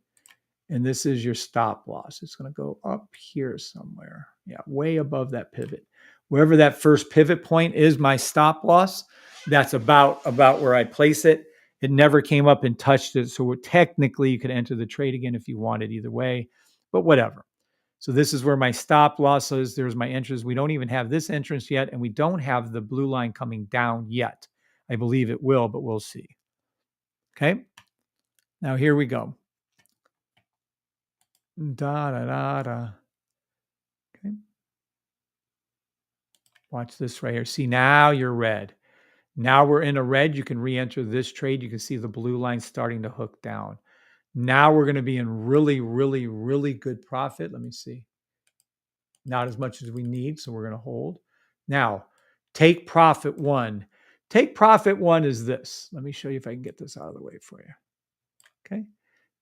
And this is your stop loss. It's going to go up here somewhere. Yeah, way above that pivot. Wherever that first pivot point is my stop loss, that's about where I place it. It never came up and touched it. So technically you could enter the trade again if you wanted either way, but whatever. So this is where my stop loss is. There's my entrance. We don't even have this entrance yet, and we don't have the blue line coming down yet. I believe it will, but we'll see. Okay. Now here we go. Da, da, da, da. Okay. Watch this right here. See, now you're red. Now we're in a red. You can re-enter this trade. You can see the blue line starting to hook down. Now we're going to be in really, really, really good profit. Let me see. Not as much as we need, so we're going to hold. Now, take profit one. Take profit one is this. Let me show you if I can get this out of the way for you. Okay.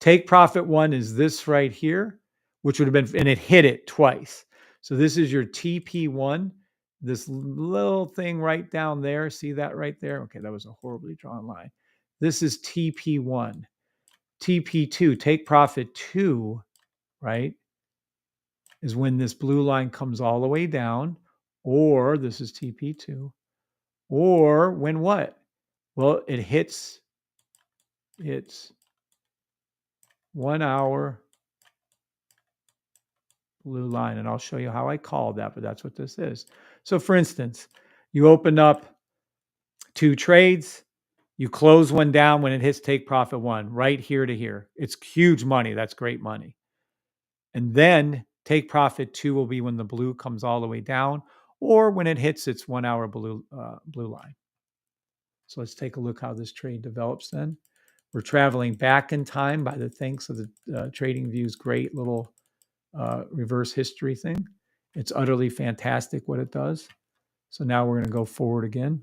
Take profit one is this right here, which would have been, and it hit it twice. So this is your TP1, this little thing right down there. See that right there? Okay, that was a horribly drawn line. This is TP1. TP2, take profit 2, right, is when this blue line comes all the way down, or this is TP2, or when what? Well, it hits its 1 hour blue line, and I'll show you how I called that, but that's what this is. So for instance, you open up 2 trades, you close one down when it hits take profit 1, right here to here. It's huge money. That's great money. And then take profit 2 will be when the blue comes all the way down, or when it hits its 1 hour blue line. So let's take a look how this trade develops then. We're traveling back in time by the thanks of the TradingView's great little reverse history thing. It's utterly fantastic what it does. So now we're going to go forward again.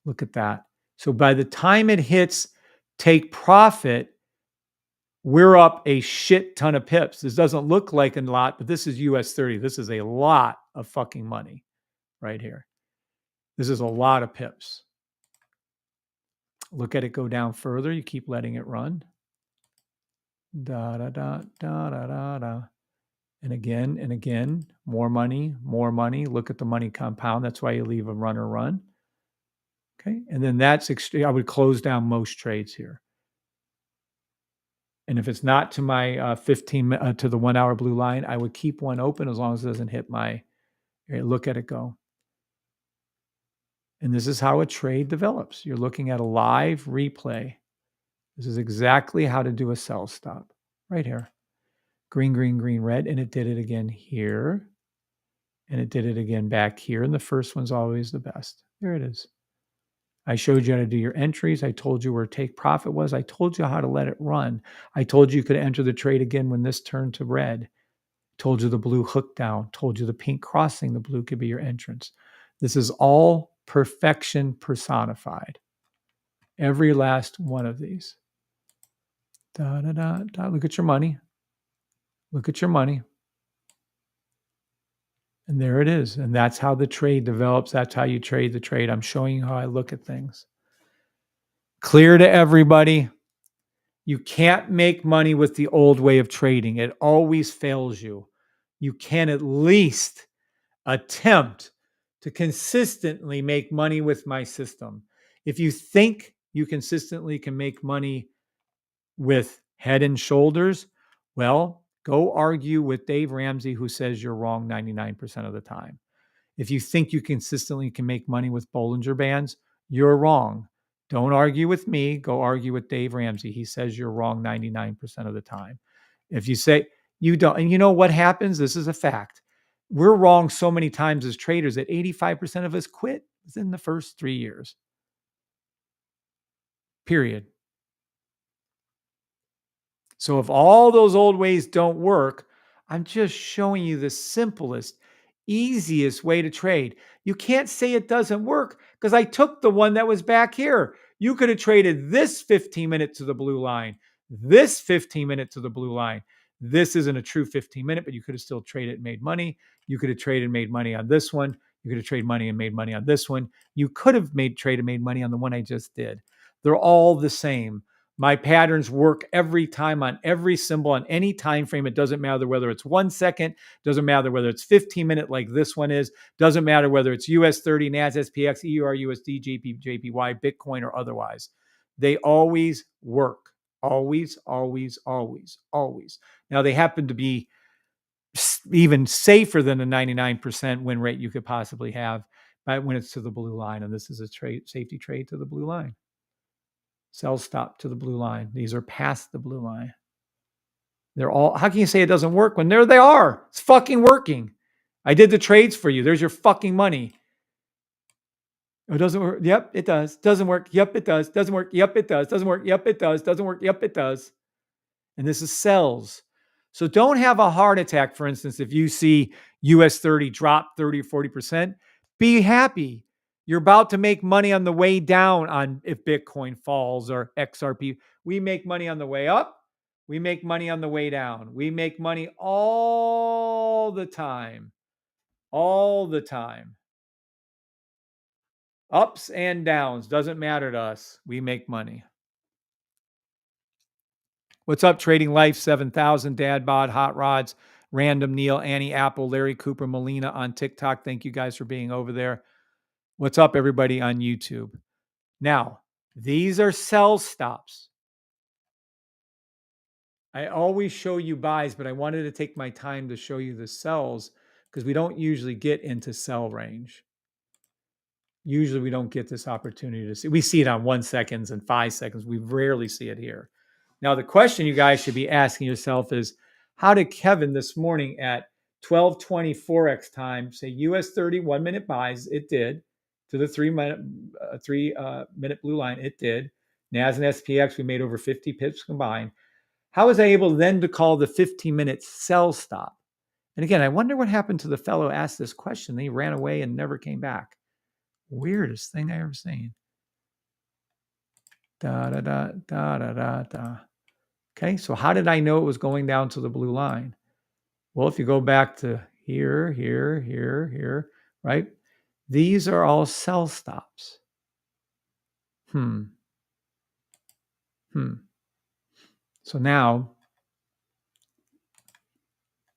Look at that. So by the time it hits take profit, we're up a shit ton of pips. This doesn't look like a lot, but this is US 30. This is a lot of fucking money right here. This is a lot of pips. Look at it go down further. You keep letting it run. Da, da, da, da, da, da, da. And again, more money, more money. Look at the money compound. That's why you leave a runner run. Okay. And then that's extreme. I would close down most trades here. And if it's not to my 15 to the 1 hour blue line, I would keep one open as long as it doesn't hit my. Look at it go. And this is how a trade develops. You're looking at a live replay. This is exactly how to do a sell stop right here. Green, green, green, red. And it did it again here. And it did it again back here. And the first one's always the best. There it is. I showed you how to do your entries. I told you where take profit was. I told you how to let it run. I told you could enter the trade again when this turned to red. Told you the blue hook down. Told you the pink crossing the blue could be your entrance. This is all perfection personified. Every last one of these. Da, da, da, da. Look at your money. Look at your money. And there it is. And that's how the trade develops. That's how you trade the trade. I'm showing you how I look at things. Clear to everybody. You can't make money with the old way of trading. It always fails you. You can at least attempt to consistently make money with my system. If you think you consistently can make money with Head and Shoulders, well, go argue with Dave Ramsey, who says you're wrong 99% of the time. If you think you consistently can make money with Bollinger Bands, you're wrong. Don't argue with me. Go argue with Dave Ramsey. He says you're wrong 99% of the time. If you say you don't, and you know what happens? This is a fact. We're wrong so many times as traders that 85% of us quit within the first 3 years. Period. So if all those old ways don't work, I'm just showing you the simplest, easiest way to trade. You can't say it doesn't work because I took the one that was back here. You could have traded this 15-minute to the blue line, this 15-minute to the blue line. This isn't a true 15-minute, but you could have still traded and made money. You could have traded and made money on this one. You could have traded money and made money on this one. You could have traded and made money on the one I just did. They're all the same. My patterns work every time on every symbol on any time frame. It doesn't matter whether it's 1 second, doesn't matter whether it's 15-minute like this one is, doesn't matter whether it's US 30, NAS, SPX, EUR, USD, JPY, Bitcoin, or otherwise. They always work. Always, always, always, always. Now, they happen to be even safer than the 99% win rate you could possibly have when it's to the blue line. And this is a safety trade to the blue line. Sell stop to the blue line. These are past the blue line. They're all, how can you say it doesn't work when there they are? It's fucking working. I did the trades for you. There's your fucking money. It doesn't work. Yep, it does. Doesn't work. Yep, it does. Doesn't work. Yep, it does. Doesn't work. Yep, it does. Doesn't work. Yep, it does. And this is sells. So don't have a heart attack, for instance, if you see US 30 drop 30 or 40%, be happy. You're about to make money on the way down on if Bitcoin falls or XRP. We make money on the way up. We make money on the way down. We make money all the time. All the time. Ups and downs. Doesn't matter to us. We make money. What's up, Trading Life 7000, Dad Bod, Hot Rods, Random Neil, Annie Apple, Larry Cooper, Molina on TikTok. Thank you guys for being over there. What's up, everybody on YouTube? Now, these are sell stops. I always show you buys, but I wanted to take my time to show you the sells because we don't usually get into sell range. Usually we don't get this opportunity to see. We see it on 1 seconds and 5 seconds. We rarely see it here. Now, the question you guys should be asking yourself is, how did Kevin this morning at 12:20 Forex time say US 30 1-minute buys? It did. To the 3-minute blue line, it did. NAS and SPX, we made over 50 pips combined. How was I able then to call the 15-minute sell stop? And again, I wonder what happened to the fellow who asked this question. He ran away and never came back. Weirdest thing I ever seen. Da da da da da da da. Okay, so how did I know it was going down to the blue line? Well, if you go back to here, here, here, here, right? These are all sell stops. So now,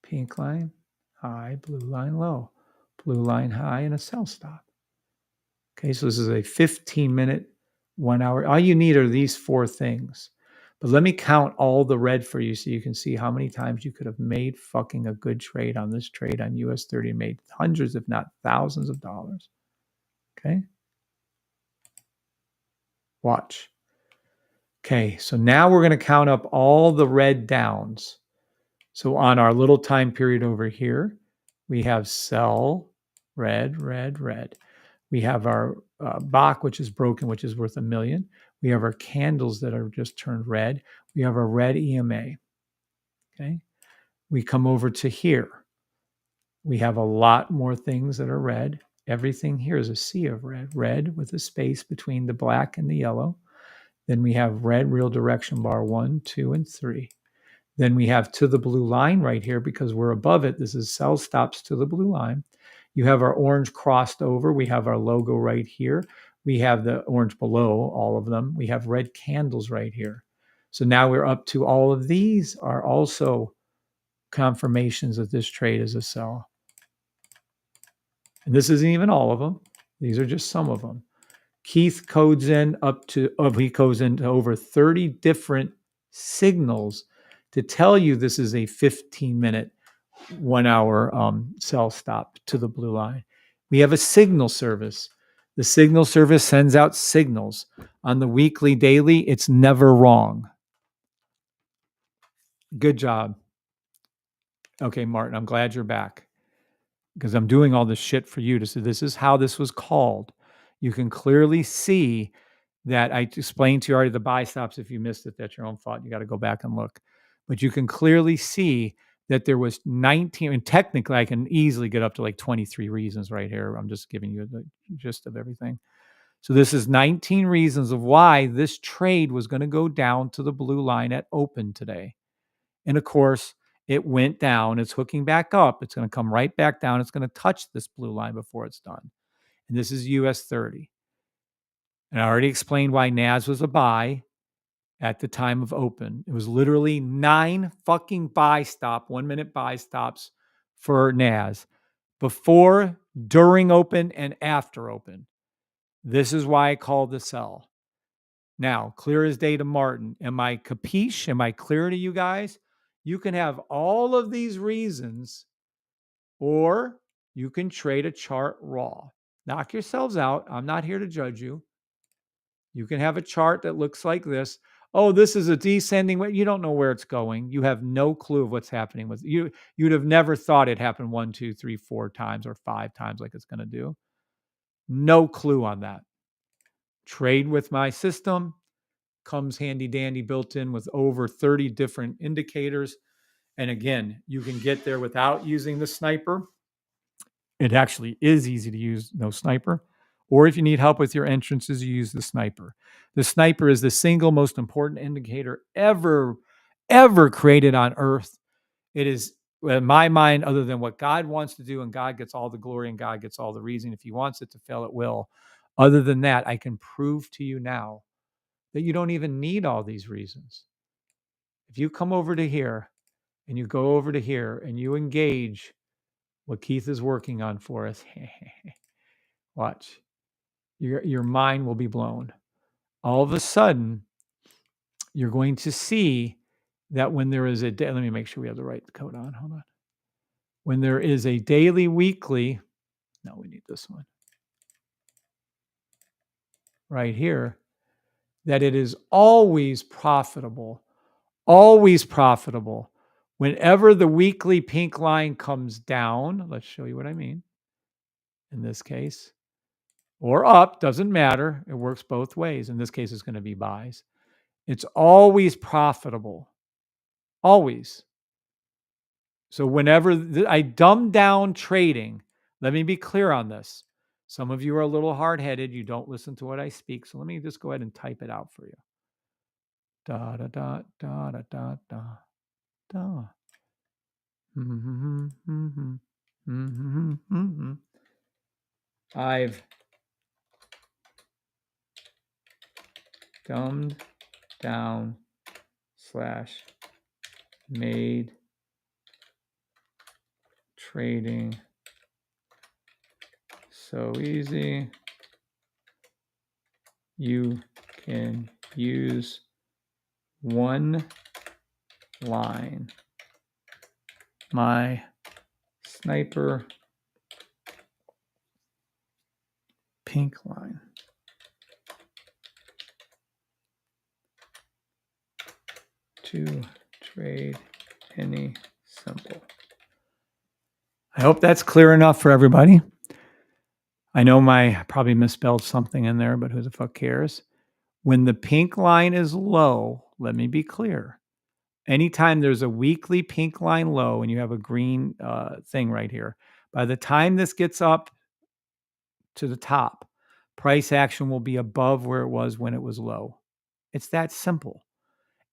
pink line, high, blue line, low. Blue line, high, and a sell stop. Okay, so this is a 15-minute, 1 hour. All you need are these 4 things. But let me count all the red for you so you can see how many times you could have made fucking a good trade on this trade on US 30 and made hundreds, if not thousands of dollars. Okay. Watch. Okay. So now we're going to count up all the red downs. So on our little time period over here, we have sell, red, red, red. We have our Bach, which is broken, which is worth $1 million. We have our candles that are just turned red. We have our red EMA. Okay. We come over to here. We have a lot more things that are red. Everything here is a sea of red, red with a space between the black and the yellow. Then we have red real direction bar 1, 2, and 3. Then we have to the blue line right here because we're above it. This is sell stops to the blue line. You have our orange crossed over. We have our logo right here. We have the orange below all of them. We have red candles right here. So now we're up to all of these are also confirmations that this trade is a sell. And this isn't even all of them. These are just some of them. Keith codes in he goes into over 30 different signals to tell you this is a 15-minute, 1 hour sell stop to the blue line. We have a signal service. The signal service sends out signals. On the weekly, daily, it's never wrong. Good job. Okay, Martin, I'm glad you're back because I'm doing all this shit for you to say this is how this was called. You can clearly see that I explained to you already the buy stops. If you missed it, that's your own fault. You got to go back and look. But you can clearly see that there was 19, and technically I can easily get up to like 23 reasons right here. I'm just giving you the gist of everything. So this is 19 reasons of why this trade was going to go down to the blue line at open today. And of course, it went down. It's hooking back up. It's going to come right back down. It's going to touch this blue line before it's done. And this is US 30. And I already explained why NAS was a buy at the time of open. It was literally 9 fucking 1 minute buy stops for NAS before, during open, and after open. This is why I called the sell. Now, clear as day to Martin. Am I capiche? Am I clear to you guys? You can have all of these reasons, or you can trade a chart raw. Knock yourselves out. I'm not here to judge you. You can have a chart that looks like this. Oh, this is a descending way. You don't know where it's going. You have no clue of what's happening with you. You'd have never thought it happened 1, 2, 3, 4 times or 5 times like it's going to do. No clue on that. Trade with my system comes handy dandy built in with over 30 different indicators. And again, you can get there without using the sniper. It actually is easy to use no sniper. Or if you need help with your entrances, you use the sniper. The sniper is the single most important indicator ever created on earth. It is, in my mind, other than what God wants to do, and God gets all the glory and God gets all the reason. If he wants it to fail, it will. Other than that, I can prove to you now that you don't even need all these reasons. If you come over to here and you go over to here and you engage what Keith is working on for us, watch. Your mind will be blown. All of a sudden, you're going to see that when there is let me make sure we have the right code on. Hold on. When there is a daily, weekly, no, we need this one right here, that it is always profitable. Always profitable. Whenever the weekly pink line comes down, let's show you what I mean. In this case, or up, doesn't matter. It works both ways. In this case, it's going to be buys. It's always profitable. Always. So whenever I dumb down trading, let me be clear on this. Some of you are a little hard-headed. You don't listen to what I speak. So let me just go ahead and type it out for you. Da da da da da da da da. I've dumbed down / made trading so easy. You can use one line. My sniper pink line. To trade any symbol. I hope that's clear enough for everybody. I know I probably misspelled something in there, but who the fuck cares? When the pink line is low, let me be clear. Anytime there's a weekly pink line low and you have a green thing right here, by the time this gets up to the top, price action will be above where it was when it was low. It's that simple.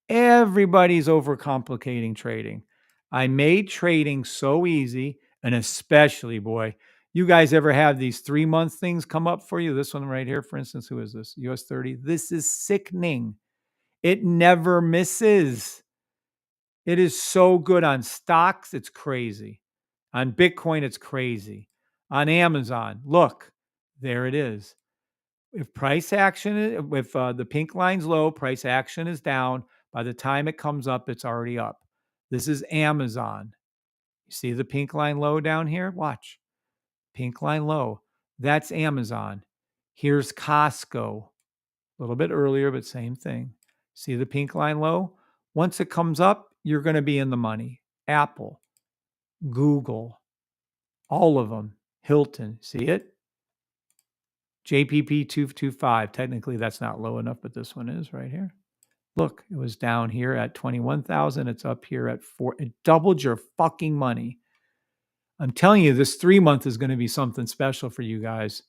Everybody's overcomplicating trading. I made trading so easy, and especially, boy, you guys ever have these 3-month things come up for you? This one right here, for instance, who is this? US 30. This is sickening. It never misses. It is so good on stocks. It's crazy. On Bitcoin, it's crazy. On Amazon, look, there it is. If price action, if the pink line's low, price action is down. By the time it comes up, it's already up. This is Amazon. You see the pink line low down here? Watch. Pink line low. That's Amazon. Here's Costco. A little bit earlier, but same thing. See the pink line low? Once it comes up, you're going to be in the money. Apple, Google, all of them. Hilton. See it? JPP 225. Technically, that's not low enough, but this one is right here. Look, it was down here at 21,000. It's up here at 4. It doubled your fucking money. I'm telling you, this 3-month is going to be something special for you guys.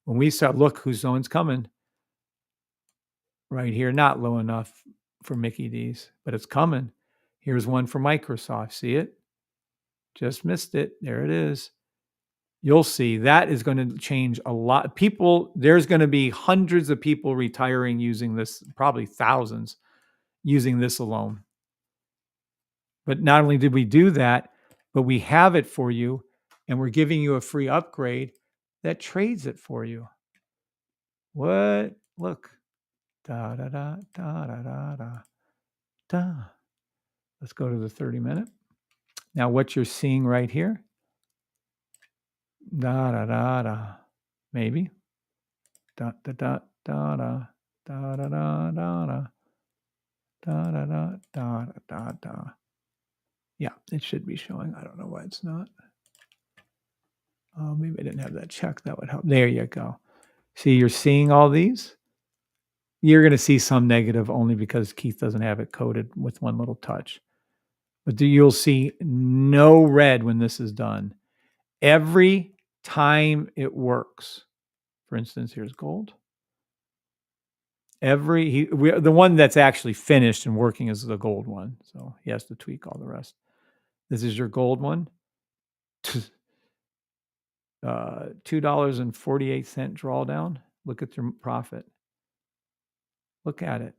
When we start, look, whose zone's coming. Right here, not low enough for Mickey D's, but it's coming. Here's one for Microsoft. See it? Just missed it. There it is. You'll see that is going to change a lot. People, there's going to be hundreds of people retiring using this, probably thousands using this alone. But not only did we do that, but we have it for you, and we're giving you a free upgrade that trades it for you. What? Look. Da da da da da da da da. Let's go to the 30-minute. Now, what you're seeing right here. Da da da da. Maybe. Da da da da da da da da da da da da da da da da. Yeah, it should be showing. I don't know why it's not. Oh, maybe I didn't have that checked. That would help. There you go. See, you're seeing all these. You're going to see some negative only because Keith doesn't have it coded with one little touch. But you'll see no red when this is done. Every time it works. For instance, here's gold. The one that's actually finished and working is the gold one. So he has to tweak all the rest. This is your gold one. $2.48 drawdown. Look at your profit. Look at it.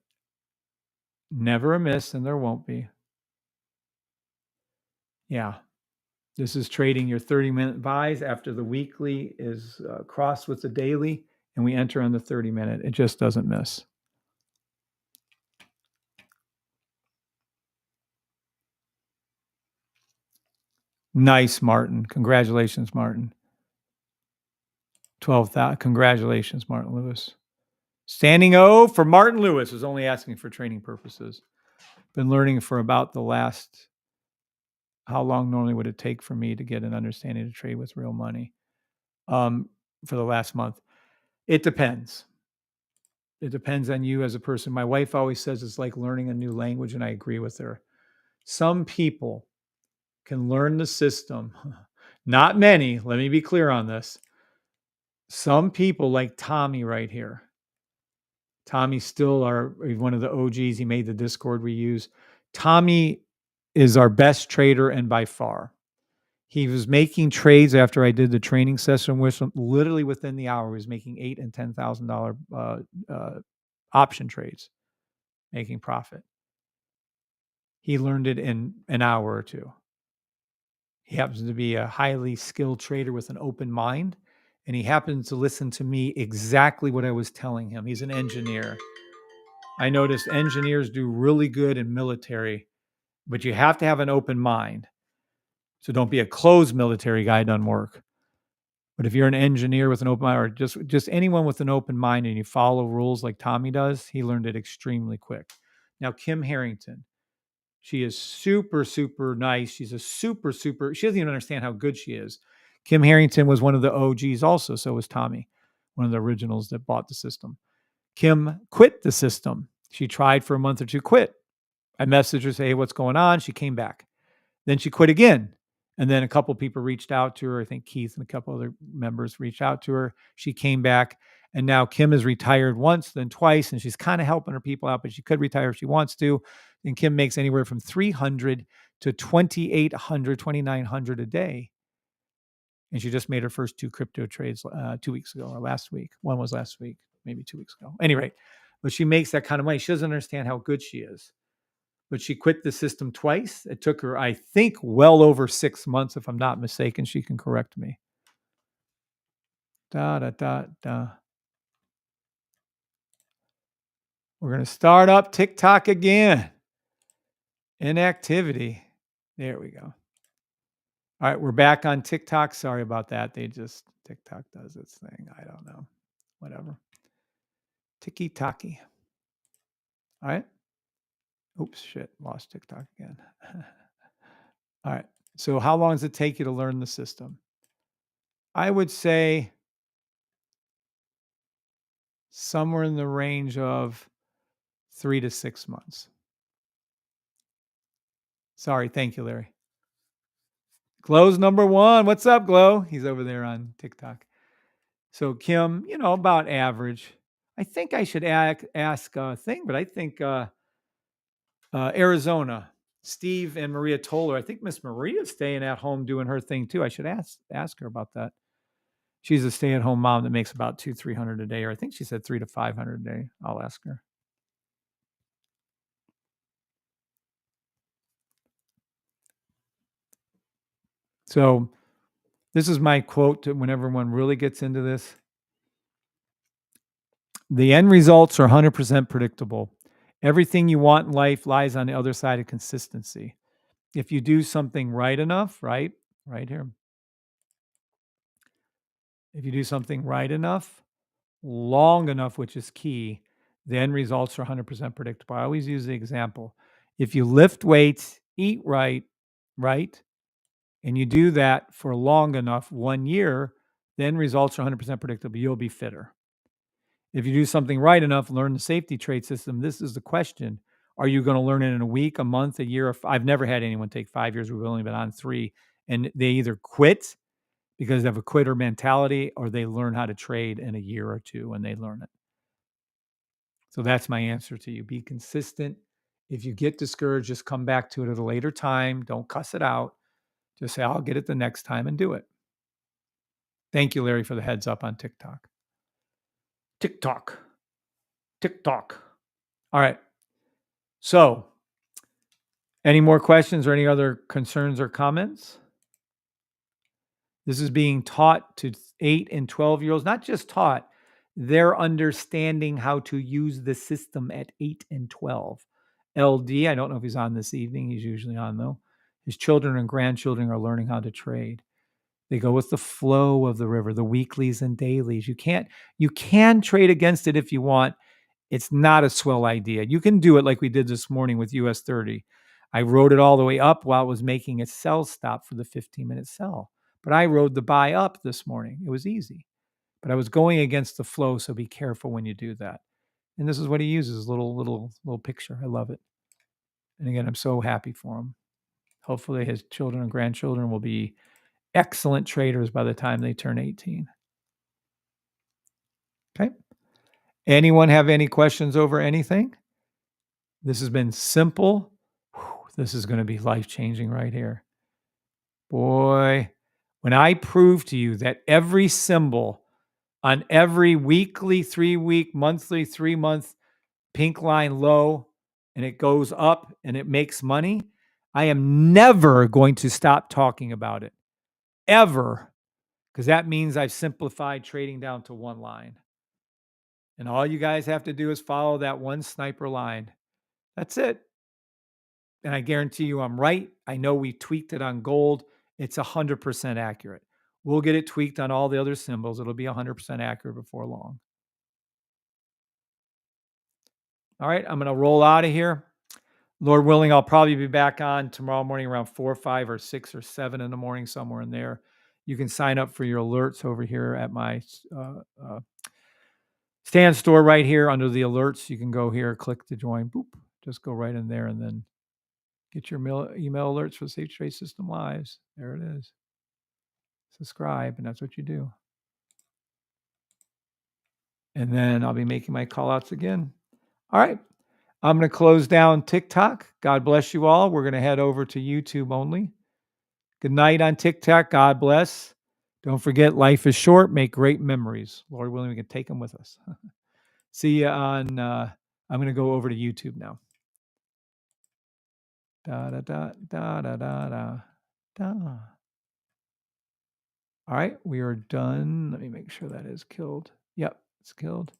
Never a miss, and there won't be. Yeah. This is trading your 30-minute buys after the weekly is crossed with the daily, and we enter on the 30-minute. It just doesn't miss. Nice, Martin. Congratulations, Martin. 12,000. Congratulations, Martin Lewis. Standing O for Martin Lewis. Was only asking for training purposes. Been learning for about the last, how long normally would it take for me to get an understanding to trade with real money? For the last month. It depends. It depends on you as a person. My wife always says it's like learning a new language, and I agree with her. Some people can learn the system. Not many. Let me be clear on this. Some people like Tommy right here. Tommy's still one of the OGs. He made the Discord we use. Tommy is our best trader, and by far. He was making trades after I did the training session with him. Literally within the hour, he was making $8,000 and $10,000 option trades, making profit. He learned it in an hour or two. He happens to be a highly skilled trader with an open mind, and he happens to listen to me exactly what I was telling him. He's an engineer. I noticed engineers do really good in military, but you have to have an open mind. So don't be a closed military guy, it doesn't work. But if you're an engineer with an open mind, or just anyone with an open mind, and you follow rules like Tommy does, he learned it extremely quick. Now, Kim Harrington, she is super, super nice. She's a super, super, she doesn't even understand how good she is. Kim Harrington was one of the OGs also. So was Tommy, one of the originals that bought the system. Kim quit the system. She tried for a month or two, quit. I messaged her, say, hey, what's going on? She came back. Then she quit again. And then a couple people reached out to her. I think Keith and a couple other members reached out to her. She came back. And now Kim is retired once, then twice, and she's kind of helping her people out, but she could retire if she wants to. And Kim makes anywhere from 300 to 2,800, 2,900 a day. And she just made her first 2 crypto trades 2 weeks ago, or last week. One was last week, maybe 2 weeks ago. Anyway, but she makes that kind of money. She doesn't understand how good she is. But she quit the system twice. It took her, I think, well over 6 months, if I'm not mistaken. She can correct me. Da, da, da, da. We're going to start up TikTok again. Inactivity. There we go. All right, we're back on TikTok. Sorry about that. TikTok does its thing. I don't know. Whatever. Tiki-taki. All right. Oops, shit. Lost TikTok again. All right. So how long does it take you to learn the system? I would say somewhere in the range of 3 to 6 months. Sorry. Thank you, Larry. Glow's number 1. What's up, Glow? He's over there on TikTok. So Kim, about average. I think I should ask a thing, but I think Arizona, Steve and Maria Toller. I think Miss Maria's staying at home doing her thing too. I should ask her about that. She's a stay-at-home mom that makes about 200-300 a day, or I think she said 300 to 500 a day. I'll ask her. So this is my quote to when everyone really gets into this. The end results are 100% predictable. Everything you want in life lies on the other side of consistency. If you do something right enough, right here. If you do something right enough, long enough, which is key, the end results are 100% predictable. I always use the example. If you lift weights, eat right, and you do that for long enough, 1 year, the end results are 100% predictable. You'll be fitter. If you do something right enough, learn the safety trade system. This is the question. Are you going to learn it in a week, a month, a year? I've never had anyone take 5 years. We've only been on 3. And they either quit because they have a quitter mentality, or they learn how to trade in a year or 2 and they learn it. So that's my answer to you. Be consistent. If you get discouraged, just come back to it at a later time. Don't cuss it out. Just say, I'll get it the next time, and do it. Thank you, Larry, for the heads up on TikTok. TikTok. All right. So, any more questions or any other concerns or comments? This is being taught to 8 and 12-year-olds, not just taught, they're understanding how to use the system at 8 and 12. LD, I don't know if he's on this evening. He's usually on, though. His children and grandchildren are learning how to trade. They go with the flow of the river, the weeklies and dailies. You can trade against it if you want. It's not a swell idea. You can do it like we did this morning with US 30. I rode it all the way up while it was making its sell stop for the 15-minute sell. But I rode the buy up this morning. It was easy. But I was going against the flow, so be careful when you do that. And this is what he uses, little picture. I love it. And again, I'm so happy for him. Hopefully his children and grandchildren will be excellent traders by the time they turn 18. Okay. Anyone have any questions over anything? This has been simple. This is going to be life-changing right here. Boy, when I prove to you that every symbol on every weekly, 3-week, monthly, 3-month pink line low, and it goes up and it makes money, I am never going to stop talking about it. Ever. Because that means I've simplified trading down to one line. And all you guys have to do is follow that one sniper line. That's it. And I guarantee you I'm right. I know we tweaked it on gold. It's 100% accurate. We'll get it tweaked on all the other symbols. It'll be 100% accurate before long. All right, I'm going to roll out of here. Lord willing, I'll probably be back on tomorrow morning around 4, 5, or 6 or 7 in the morning, somewhere in there. You can sign up for your alerts over here at my Stand store right here under the alerts. You can go here, click to join. Boop. Just go right in there and then get your email alerts for Safe Trade System Lives. There it is. Subscribe, and that's what you do. And then I'll be making my call outs again. All right. I'm going to close down TikTok. God bless you all. We're going to head over to YouTube only. Good night on TikTok. God bless. Don't forget, life is short. Make great memories. Lord willing, we can take them with us. See you on, I'm going to go over to YouTube now. Da, da, da, da, da, da, da, da. All right, we are done. Let me make sure that is killed. Yep, it's killed.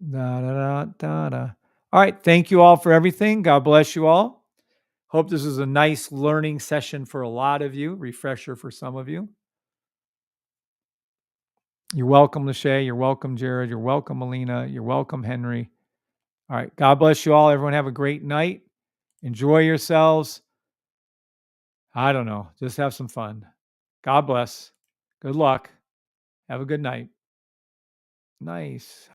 Da, da, da, da, da. All right, thank you all for everything. God bless you all. Hope this is a nice learning session for a lot of you, refresher for some of you. You're welcome, Lachey. You're welcome, Jared. You're welcome, Melina. You're welcome, Henry. All right, God bless you all. Everyone have a great night. Enjoy yourselves. I don't know, just have some fun. God bless. Good luck. Have a good night. Nice.